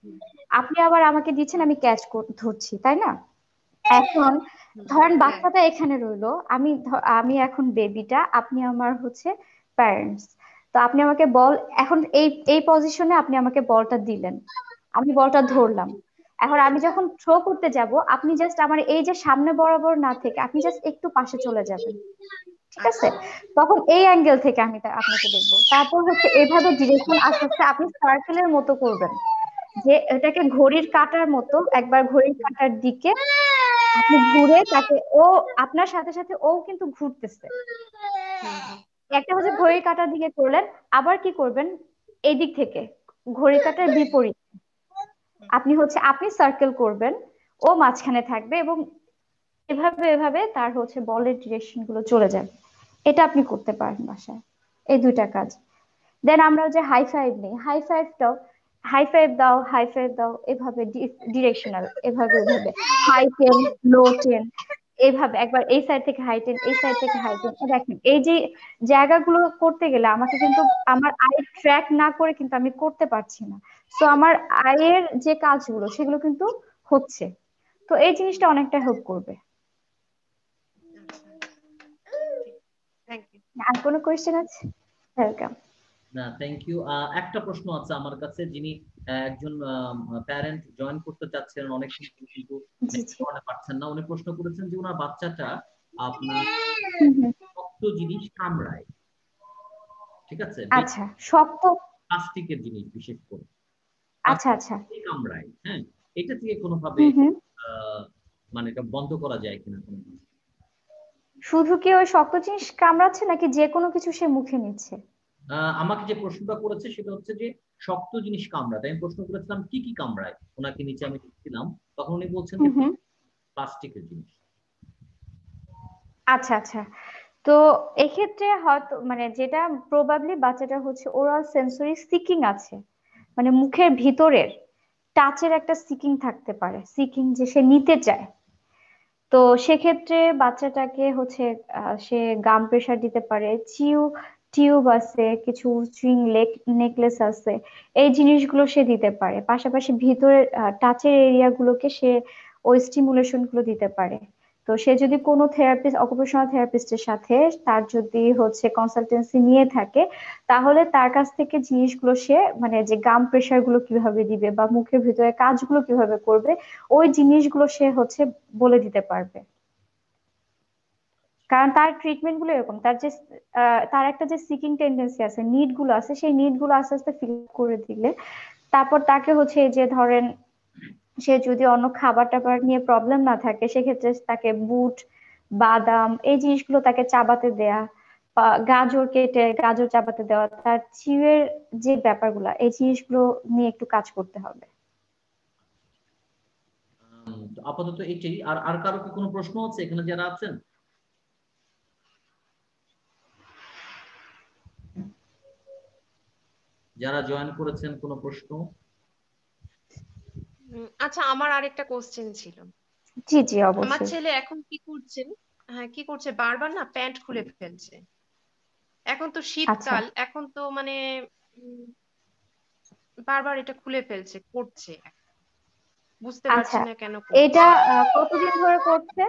হুম, আপনি আবার আমাকে দিচ্ছেন, আমি ক্যাচ ধরছি, তাই না? এখন হুম, ধরেন হ্যাঁ, বাচ্চাটা এখানে রইলো, আমি এখন বেবিটা, আপনি আমার হচ্ছে প্যারেন্টস। তো আপনি আমাকে বল, এখন এই এই পজিশনে আপনি আমাকে বলটা দিলেন, আমি বলটা হুম, ধরলাম। এখন আমি যখন থ্রো করতে যাব, আপনি জাস্ট আমার এই যে সামনে বরাবর না থেকে আপনি জাস্ট একটু পাশে চলে যাবেন, ঠিক আছে? আচ্ছা, তখন এই অ্যাঙ্গেল থেকে আমি আপনাকে দেখবো। তারপর হচ্ছে এভাবে ডিরেকশন আস্তে আস্তে আপনি সার্কেলের মতো করবেন, যে এটাকে ঘড়ির কাঁটার মতো, একবার ঘড়ির কাঁটার দিকে আপনি ঘুরে তাকে, ও আপনার সাথে সাথে ও কিন্তু ঘুরতেছে। হুম, হুম, একটা হচ্ছে ঘড়ির কাঁটার দিকে করলেন, আবার কি করবেন, এই দিক থেকে ঘড়ির কাঁটার বিপরীত আপনি সার্কেল করবেন, ও মাঝখানে থাকবে, এবং এভাবে এভাবে তার হচ্ছে বলের ডিরেকশন গুলো চলে যাবে। এটা আপনি করতে পারেন বাসায়, এই দুইটা কাজ। দেন আমরা যে হাই ফাইভ নেই, হাই ফাইভ দাও, হাই ফাইভ দাও, এভাবে ডিরেকশনাল, এভাবে এভাবে হাই টেন, লো টেন, এভাবে একবার এই সাইড থেকে হাই টেন, এই সাইড থেকে হাই টেন। দেখেন এই যে জায়গাগুলো করতে গেলে আমাকে কিন্তু আমার আই ট্র্যাক না করে কিন্তু আমি করতে পারছি না। সো আমার আয়ের যে কাজগুলো সেগুলো কিন্তু হচ্ছে। তো এই জিনিসটা অনেকটা হেল্প করবে। Thank you. আর কোনো কোয়েশ্চেন আছে? ওয়েলকাম। না, থ্যাংক ইউ। একটা প্রশ্ন আছে আমার কাছে, যিনি একজন প্যারেন্ট জয়েন করতে চাচ্ছেন অনেকক্ষণ ধরে, কিন্তু জি নেট জি। কারণে পাচ্ছেন না। উনি প্রশ্ন করেছেন যে ওনার বাচ্চাটা আপনার হুম হুম। শক্ত জিনিস কামড়ায়, ঠিক আছে, আচ্ছা, শক্ত। প্লাস্টিকের জিনিস বিশেষ করে আচ্ছা আচ্ছা। কামড়ায়। হ্যাঁ, এটা থেকে কোনোভাবে হুম হুম। আহ মানে এটা বন্ধ করা যায় কিনা কোনো? শুধু কি ওই শক্ত জিনিস কামড়াচ্ছে, নাকি যে কোনো কিছু সে মুখে নিচ্ছে? আমাকে যে প্রশ্নটা করেছে সেটা হচ্ছে যে শক্ত জিনিস কামড়ায়। তাই আমি প্রশ্ন করেছিলাম কি কি কামড়ায়, ওনাকে নিচে আমি লিখছিলাম, তখন উনি বলছেন হুম যে হুম। প্লাস্টিকের জিনিস। আচ্ছা আচ্ছা। তো এক্ষেত্রে হয়তো মানে যেটা প্রবাবলি বাচ্চাটা হচ্ছে ওরাল সেন্সরি সিকিং আছে, মানে মুখের ভিতরের টাচের একটা সিকিং থাকতে পারে, সিকিং যে সে নিতে চায়। তো সেক্ষেত্রে বাচ্চাটাকে হচ্ছে সে গাম প্রেসার দিতে পারে, টিউব আছে, কিছু সুইং নেকলেস আছে, এই জিনিসগুলো সে দিতে পারে। পাশাপাশি ভিতরের টাচের এরিয়া গুলোকে সে ওই স্টিমুলেশন গুলো দিতে পারে। তো সে যদি কোনো থেরাপিস্ট, অকুপেশনাল থেরাপিস্টের সাথে তার যদি হচ্ছে কনসালটেন্সি নিয়ে থাকে, তাহলে তার কাছ থেকে জিনিসগুলো সে মানে যে গাম প্রেসার গুলো কিভাবে দিবে বা মুখের ভিতরে কাজগুলো কিভাবে করবে, ওই জিনিসগুলো সে হচ্ছে বলে দিতে পারবে। কারণ তার ট্রিটমেন্ট গুলো এরকম, তার একটা যে সিকিং টেন্ডেন্সি আছে, নিড গুলো আছে, সেই নিড গুলো আস্তে আস্তে ফিল করে দিলে তারপর তাকে হচ্ছে এই যে ধরেন সে যদি অন্য খাবার টাবার নিয়ে প্রবলেম না থাকে সেক্ষেত্রে তাকে বুট, বাদাম এই জিনিসগুলো তাকে চাবাতে দেয়া, বা গাজর কেটে গাজর চাবাতে দেওয়া, তার চিউয়ের যে ব্যাপারগুলো এই জিনিসগুলো নিয়ে একটু কাজ করতে হবে। তো আপাতত এইটাই। আর আর কারো কি কোনো প্রশ্ন আছে এখানে যারা আছেন? যারা জয়েন করেছেন কোনো প্রশ্ন? আচ্ছা, আমার আরেকটা কোশ্চেন ছিল। জি জি আমার অবশ্যই। ছেলে এখন কি করছেন, হ্যাঁ কি করছে, বারবার না প্যান্ট খুলে ফেলছে। এখন তো আচ্ছা শীতকাল, এখন তো মানে উম, বারবার এটা খুলে ফেলছে, করছে, বুঝতে আচ্ছা, পারছি না কেন করছে। এটা কতদিন ধরে করছে?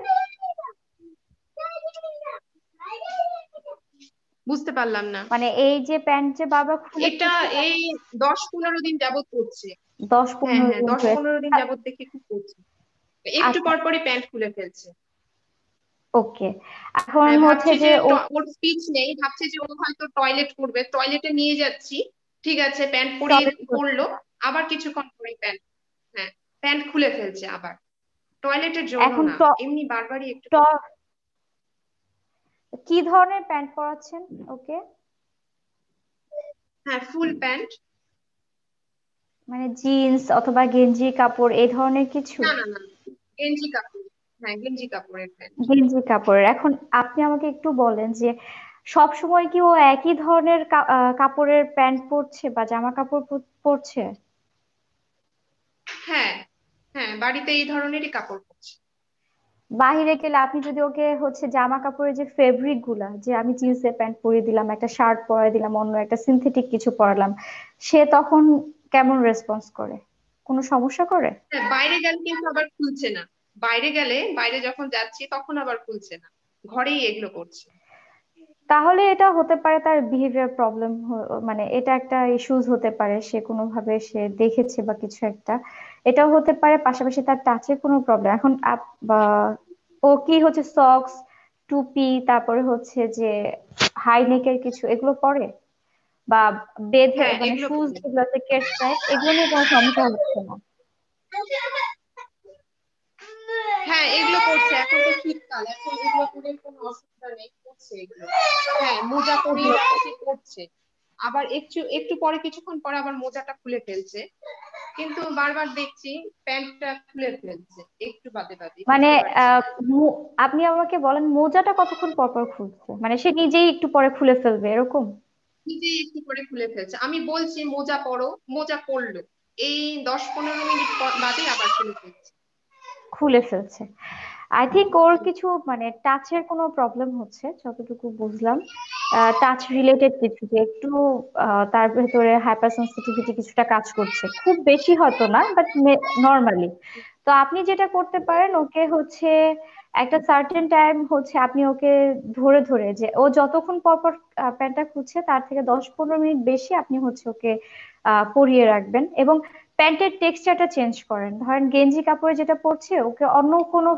বুঝতে পারলাম না। মানে এই যে প্যান্ট যে বারবার খুলে এটা ফেলছে এই 10-15 দিন যাবত করছে। দশ হ্যাঁ পনেরো হ্যাঁ, দিন দশ ধরে পনেরো দিন যাবত দেখে খুব করছে, একটু আচ্ছা পর পরই প্যান্ট খুলে ফেলছে। ওকে, এখন হ্যাঁ, হচ্ছে ভাবছে যে যে ও ওর স্পিচ নেই, ভাবছে যে ও হয়তো টয়লেট করবে, টয়লেটে নিয়ে যাচ্ছি, ঠিক আছে প্যান্ট পরিয়ে টয়লেট করছে পরলো, না। আবার কিছুক্ষণ পরে প্যান্ট, হ্যাঁ প্যান্ট খুলে ফেলছে আবার। টয়লেটের জন্য এখন না, এমনি বারবারই একটু কি ধরনের প্যান্ট পরাচ্ছেন ওকে? হ্যাঁ ফুল প্যান্ট। মানে জিন্স অথবা গেঞ্জি কাপড় এই ধরনের কিছু? না না না, গেঞ্জি কাপড়, হ্যাঁ গেঞ্জি কাপড়ের প্যান্ট। গেঞ্জি কাপড়ের। এখন আপনি আমাকে একটু বলেন যে সব সময় কি ও একই ধরনের কাপড়ের প্যান্ট পরছে বা জামা কাপড় পরছে? হ্যাঁ হ্যাঁ, বাড়িতে এই ধরনেরই কাপড় পরছে। বাহিরে গেলে আপনি যদি ওকে হচ্ছে জামা কাপড়ের যে ফেব্রিক গুলা, যে আমি জিন্সের প্যান্ট পরিয়ে দিলাম, একটা শার্ট পরিয়ে দিলাম, অন্য একটা সিনথেটিক কিছু পরালাম, সে তখন কেমন রেসপন্স করে? কোনো সমস্যা করে? হ্যাঁ, বাইরে গেলে কিন্তু আবার খুলছে না, বাইরে গেলে, বাইরে যখন যাচ্ছি তখন আবার খুলছে না, ঘরেই এগুলো করছে। তাহলে এটা হতে পারে তার বিহেভিয়ার প্রবলেম, মানে এটা একটা ইস্যুজ হতে পারে, সে কোনোভাবে সে দেখেছে বা কিছু একটা, এটাও হতে পারে। পাশাপাশি তার টাচের কোনো প্রবলেম। এখন বা ও কি হচ্ছে সক্স, টুপি, তারপরে হচ্ছে যে হাই নেকের কিছু এগুলো পরে, বা বেঁধে হ্যাঁ মানে এগুলো শুজ পরে, যেগুলো আছে কেডস টাইপ, এগুলো নিয়ে কোনো সমস্যা হচ্ছে না? হ্যাঁ এগুলো করছে, এখন তো শীতকাল, এখন এগুলো করে কোনো অসুবিধা নেই, করছে এগুলো। হ্যাঁ মোজা পরিয়ে এগুলো রাখছি, করছে, আবার একটু একটু পরে কিছুক্ষণ পরে আবার মোজাটা খুলে ফেলছে, কিন্তু বারবার দেখছি প্যান্টটা খুলে ফেলছে একটু বাদে বাদে, মানে বুঝতে পারছি আহ না। আপনি আমাকে বলেন মোজাটা কতক্ষণ পর পর খুলছে, মানে সে নিজেই একটু পরে খুলে ফেলবে এরকম? নিজে একটু করে খুলে ফেলছে, আমি বলছি মোজা পরো, মোজা পরলো, এই 10-15 মিনিট বাদে আবার খুলে ফেলছে। খুলে ফেলছে। আই থিঙ্ক ওর কিছু মানে টাচের কোনো প্রবলেম হচ্ছে যতটুকু বুঝলাম, টাচ রিলেটেড কিছু, যে একটু তার ভেতরে হাইপার সেন্সিটিভিটি কিছুটা কাজ করছে, খুব বেশি হয়তো না বাট নর্মালি। তো আপনি যেটা করতে পারেন, ওকে হচ্ছে একটা সার্টেন টাইম হচ্ছে আপনি ওকে ধরে ধরে, যে ও যতক্ষণ পর পর প্যান্টটা খুলছে তার থেকে 10-15 মিনিট বেশি আপনি হচ্ছে ওকে পরিয়ে রাখবেন, এবং প্যান্টের টেক্সচারটা চেঞ্জ করেন। ধরেন গেঞ্জি কাপড়ে যেটা পরছে ওকে অন্য কোনো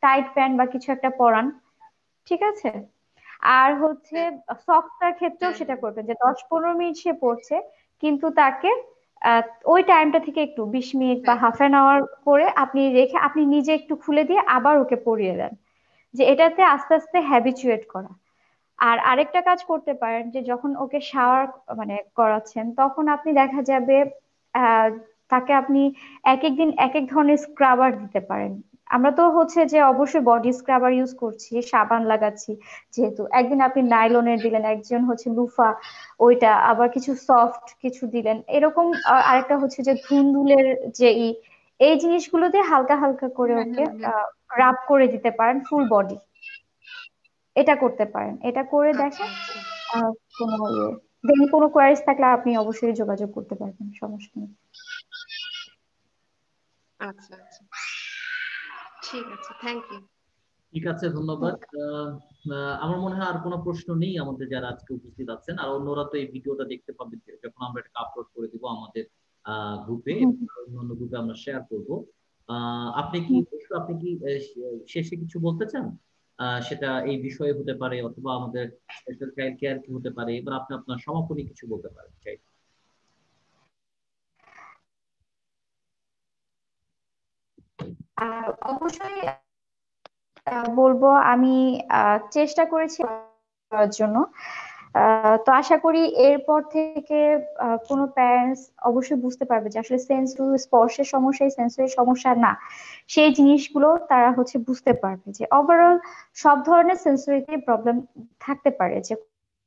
টাইট প্যান্ট বা কিছু একটা পরান, ঠিক আছে? আর হচ্ছে হ্যাঁ সক্সটার ক্ষেত্রেও হ্যাঁ সেটা হ্যাঁ করবেন যে 10-15 মিনিট সে পড়ছে, কিন্তু তাকে আহ, ওই টাইমটা থেকে একটু 20 মিনিট বা হ্যাঁ হাফ 1 আওয়ার করে আপনি রেখে আপনি নিজে একটু খুলে দিয়ে আবার ওকে পরিয়ে দেন, যে এটাতে আস্তে আস্তে হ্যাবিচুয়েট করা। আর আরেকটা কাজ করতে পারেন, যে যখন ওকে শাওয়ার মানে করাচ্ছেন তখন আপনি দেখা যাবে আহ তাকে আপনি এক এক দিন এক এক ধরনের স্ক্রাবার দিতে পারেন। আমরা তো হচ্ছে যে অবশ্যই বডি স্ক্রাবার ইউজ করছি, সাবান লাগাচ্ছি, যেহেতু একদিন আপনি নাইলনের দিলেন, একজন হচ্ছে লুফা ওইটা, আবার কিছু সফট কিছু দিলেন এরকম, আরেকটা হচ্ছে যে ধুন্দুলের যে এই জিনিসগুলো দিয়ে হালকা হালকা করে হ্যাঁ ওকে হ্যাঁ হ্যাঁ। রাব করে দিতে পারেন ফুল বডি। এটা করতে পারেন, এটা করে আচ্ছা দেখেন। আচ্ছা কোনো ইয়ে দেন কোনো কোয়ারিজ থাকলে আপনি অবশ্যই যোগাযোগ করতে পারবেন, সমস্যা নেই। আচ্ছা আচ্ছা, ঠিক আছে, থ্যাংক ইউ। ঠিক আছে, ধন্যবাদ। আমার মনে হয় আর কোনো প্রশ্ন নেই আমাদের যারা আজকে উপস্থিত আছেন। আর অন্যরা তো এই ভিডিওটা দেখতে পাবে যখন আমরা এটা আপলোড করে দিব আমাদের গ্রুপে, হুম, অন্যান্য গ্রুপে আমরা শেয়ার করব। আপনি কি হুম। আপনি কি শেষে কিছু বলতে চান? সেটা এই বিষয়ে হতে পারে অথবা আমাদের স্পেশাল চাইল্ড কেয়ার কি হতে পারে, এবার আপনি আপনার সমাপনী কিছু বলতে পারেন চাই। আর অবশ্যই বলবো আমি চেষ্টা করেছি করার জন্য। তো আশা করি এরপর থেকে কোনো প্যারেন্টস অবশ্যই বুঝতে পারবে যে আসলে সেন্সরি স্পর্শের সমস্যা এই সেন্সরি সমস্যা না, সেই জিনিসগুলো তারা হচ্ছে বুঝতে পারবে যে ওভারঅল সব ধরনের সেন্সরিতে প্রবলেম থাকতে পারে, যে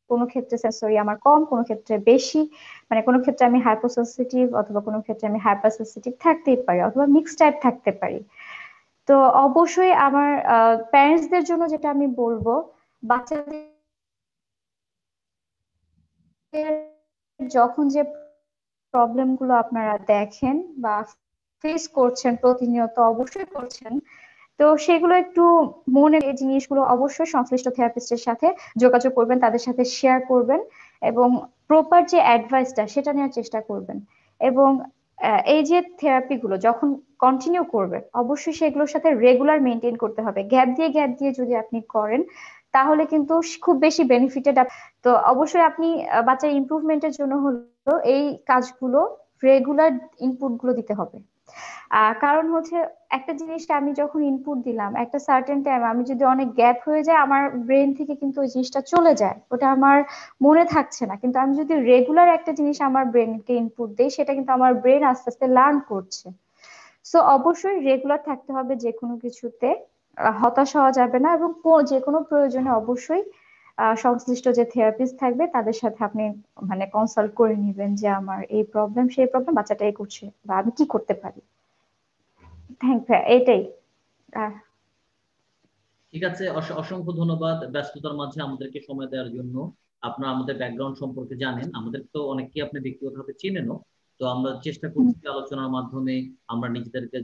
কোনো ক্ষেত্রে সেন্সরি আমার কম, কোনো ক্ষেত্রে বেশি, মানে কোনো ক্ষেত্রে আমি হাইপোসেনসিটিভ অথবা কোনো ক্ষেত্রে আমি হাইপার সেনসিটিভ থাকতেই পারি অথবা মিক্স টাইপ থাকতে পারি। তো অবশ্যই আমার প্যারেন্টসদের জন্য যেটা আমি বলবো, বাচ্চাদের যখন যে প্রবলেম গুলো আপনারা দেখেন বা ফেস করছেন প্রতিনিয়ত, অবশ্যই করছেন, তো সেগুলো একটু মনে, এই জিনিসগুলো অবশ্যই সংশ্লিষ্ট থেরাপিস্টের সাথে যোগাযোগ করবেন, তাদের সাথে শেয়ার করবেন এবং প্রপার যে অ্যাডভাইসটা সেটা নেওয়ার চেষ্টা করবেন। এবং এই যে থেরাপি গুলো যখন কন্টিনিউ করবেন, অবশ্যই সেগুলোর সাথে রেগুলার মেনটেন করতে হবে। গ্যাপ দিয়ে যদি আপনি করেন তাহলে কিন্তু খুব বেশি বেনিফিটেড। তো অবশ্যই আপনি বাচ্চার ইমপ্রুভমেন্টের জন্য হলো এই কাজগুলো, রেগুলার ইনপুট গুলো দিতে হবে। কারণ হচ্ছে একটা জিনিসটা আমি যখন ইনপুট দিলাম একটা সার্টেন টাইম, আমি যদি অনেক গ্যাপ হয়ে যায় আমার ব্রেন থেকে কিন্তু ওই জিনিসটা চলে যায়, ওটা আমার মনে থাকছে না। কিন্তু আমি যদি রেগুলার একটা জিনিস আমার ব্রেনকে ইনপুট দিই, সেটা কিন্তু আমার ব্রেন আস্তে আস্তে লার্ন করছে। সো অবশ্যই রেগুলার থাকতে হবে যে কোনো কিছুতে, হতাশ হওয়া যাবে না, এবং যে কোনো প্রয়োজনে অবশ্যই সংশ্লিষ্ট যে থেরাপিস্ট থাকবে তাদের সাথে আপনি মানে কনসাল্ট করে নিবেন যে আমার এই প্রবলেম সেই প্রবলেম, বাচ্চাটা এই করছে বা আমি কি করতে পারি। থ্যাংক ইউ, এটাই। আহ, ঠিক আছে, অসংখ্য ধন্যবাদ ব্যস্ততার মাঝে আমাদেরকে সময় দেওয়ার জন্য। আপনারা আমাদের ব্যাকগ্রাউন্ড সম্পর্কে জানেন, আমাদের তো অনেককেই আপনি ব্যক্তিগতভাবে চেনেনও। তো আমরা চেষ্টা হুম, করছি আলোচনার মাধ্যমে আমরা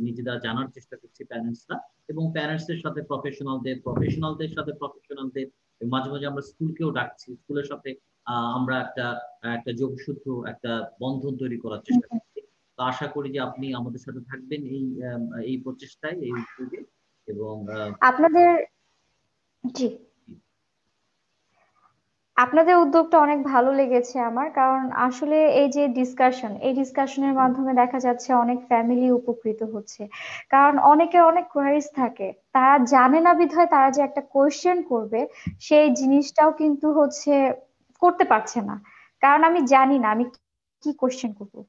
নিজেরা জানার চেষ্টা করছি প্যারেন্টসরা, এবং প্যারেন্টসদের সাথে প্রফেশনালদের সাথে প্রফেশনালদের, মাঝে মাঝে আমরা স্কুলকেও ডাকছি, স্কুলের সাথে আমরা একটা একটা যোগসূত্র, একটা বন্ধন তৈরি করার হুম, চেষ্টা করছি। তো আশা করি যে আপনি আমাদের সাথে থাকবেন এই প্রচেষ্টায়, এই উদ্যোগে। এবং আপনাদের, জি, আপনাদের উদ্যোগটা অনেক ভালো লেগেছে আমার। কারণ আসলে এই যে ডিসকাশন, এই ডিসকাশনের মাধ্যমে দেখা যাচ্ছে অনেক ফ্যামিলি উপকৃত হচ্ছে। কারণ অনেকের অনেক কোয়ারিজ থাকে, তারা জানে না বিধায় তারা যে একটা কোয়েশ্চেন করবে সেই জিনিসটাও কিন্তু হচ্ছে করতে পারছে না, কারণ আমি জানি না আমি কি কোয়েশ্চেন করবো।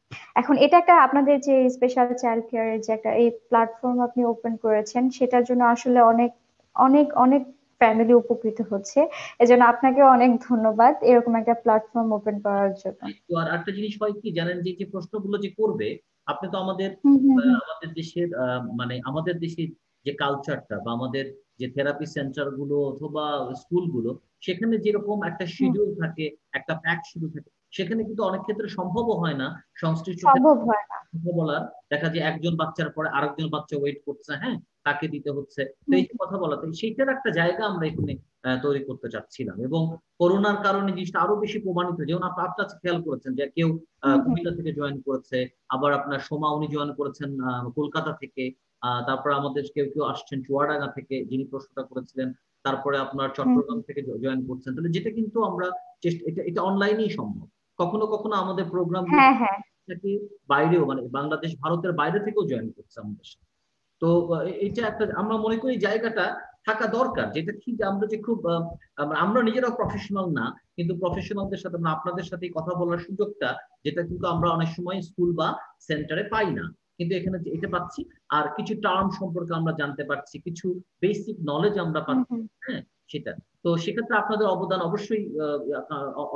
এখন এটা একটা আপনাদের যে স্পেশাল চাইল্ড কেয়ারের যে একটা এই প্ল্যাটফর্ম আপনি ওপেন করেছেন, সেটার জন্য আসলে অনেক অনেক অনেক ফ্যামিলি উপকৃত হচ্ছে। এজন্য আপনাকে অনেক ধন্যবাদ এরকম একটা প্ল্যাটফর্ম ওপেন করার জন্য। তো আর একটা জিনিস হয় কি জানেন, যে যে প্রশ্নগুলো যে করবে, আপনি তো আমাদের হুম, হুম, হুম, আমাদের দেশের মানে আমাদের দেশের যে কালচারটা বা আমাদের যে থেরাপি সেন্টার গুলো অথবা স্কুলগুলো, সেখানে যেরকম একটা হুম। শিডিউল থাকে, একটা প্যাক শিডিউল থাকে, সেখানে কিন্তু অনেক ক্ষেত্রে সম্ভবও হয় না সংশ্লিষ্ট সম্ভব হয় না। কথা বলার। দেখা যায় একজন বাচ্চার পরে আরেকজন বাচ্চা ওয়েট করছে, হ্যাঁ, তাকে দিতে হচ্ছে। তো হুম, এই যে কথা বলাতে সেইটার একটা জায়গা আমরা এখানে তৈরি করতে চাচ্ছিলাম। এবং করোনার কারণে জিনিসটা আরো বেশি প্রমাণিত, যেমন আপনার কাছে খেয়াল করেছেন যে কেউ হুম, হুম, কুমিল্লা থেকে জয়েন করেছে, আবার আপনার সোমা উনি জয়েন করেছেন কলকাতা থেকে, তারপর আমাদের কেউ কেউ আসছেন চুয়াডাঙ্গা থেকে, যিনি প্রশ্নটা করেছিলেন, তারপরে আপনার হুম, চট্টগ্রাম থেকে জয়েন করছেন। তাহলে যেটা কিন্তু আমরা এটা এটা অনলাইনেই সম্ভব। কখনো কখনো আমাদের প্রোগ্রাম হ্যাঁ, হ্যাঁ, নাকি বাইরেও, মানে বাংলাদেশ ভারতের বাইরে থেকেও জয়েন করছে আমাদের সাথে। তো এটা একটা আমরা মনে করি জায়গাটা থাকা দরকার, যেটা কি যে আমরা যে খুব আমরা নিজেরাও প্রফেশনাল না, কিন্তু প্রফেশনালদের সাথে আমরা আপনাদের সাথে কথা বলার সুযোগটা, যেটা কিন্তু আমরা অনেক সময় স্কুল বা সেন্টারে পাই না, কিন্তু এখানে এটা পাচ্ছি। আর কিছু টার্ম সম্পর্কে আমরা জানতে পারছি, কিছু বেসিক নলেজ আমরা হুম, পাচ্ছি, হুম, হ্যাঁ, সেটা। তো সেক্ষেত্রে আপনাদের অবদান অবশ্যই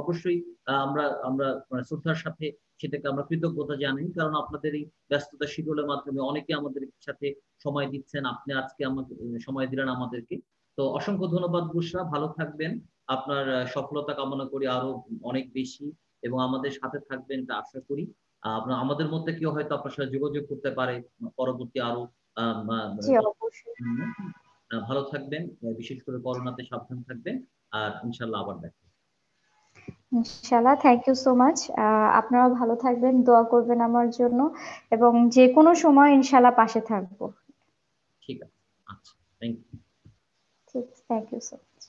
অবশ্যই আমরা আমরা মানে শ্রদ্ধার সাথে সেটাকে আমরা কৃতজ্ঞতা জানাই, কারণ আপনাদের এই ব্যস্ততা শিডিউলের মাধ্যমে অনেকে আমাদের সাথে সময় দিচ্ছেন। আপনি আজকে আমাকে সময় দিলেন আমাদেরকে। তো অসংখ্য ধন্যবাদ বুশরা, ভালো থাকবেন। আপনার সফলতা কামনা করি আরো অনেক বেশি, এবং আমাদের সাথে থাকবেন এটা আশা করি। আপনার আমাদের মধ্যে কেউ হয়তো আপনার সাথে যোগাযোগ করতে পারে পরবর্তী আরো আহ, জি আহ, অবশ্যই। ভালো থাকবেন, বিশেষ করে করোনাতে সাবধান থাকবেন। আর ইনশাল্লাহ আবার দেখা হবে। ইনশাল্লাহ, থ্যাংক ইউ সো মাচ। আপনারাও ভালো থাকবেন, দোয়া করবেন আমার জন্য, এবং যে কোনো সময় ইনশাল্লাহ পাশে থাকবো। ঠিক আছে, আচ্ছা, থ্যাংক ইউ। ঠিক, থ্যাংক ইউ সো মাচ।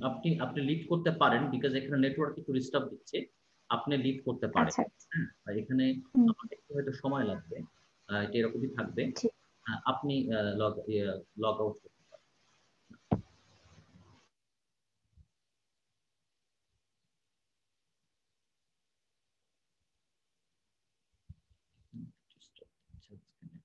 আপনি আপনি লিড করতে পারেন, বিকজ এখানে নেটওয়ার্ক একটু ডিস্টার্ব দিচ্ছে। আপনি লিড করতে পারেন। আচ্ছা হ্যাঁ, আর এখানে হুম, আমার একটু হয়তো সময় লাগবে, এটা এরকমই থাকবে। ঠিক আপনি লগ আউট করতে পারেন। Just a second.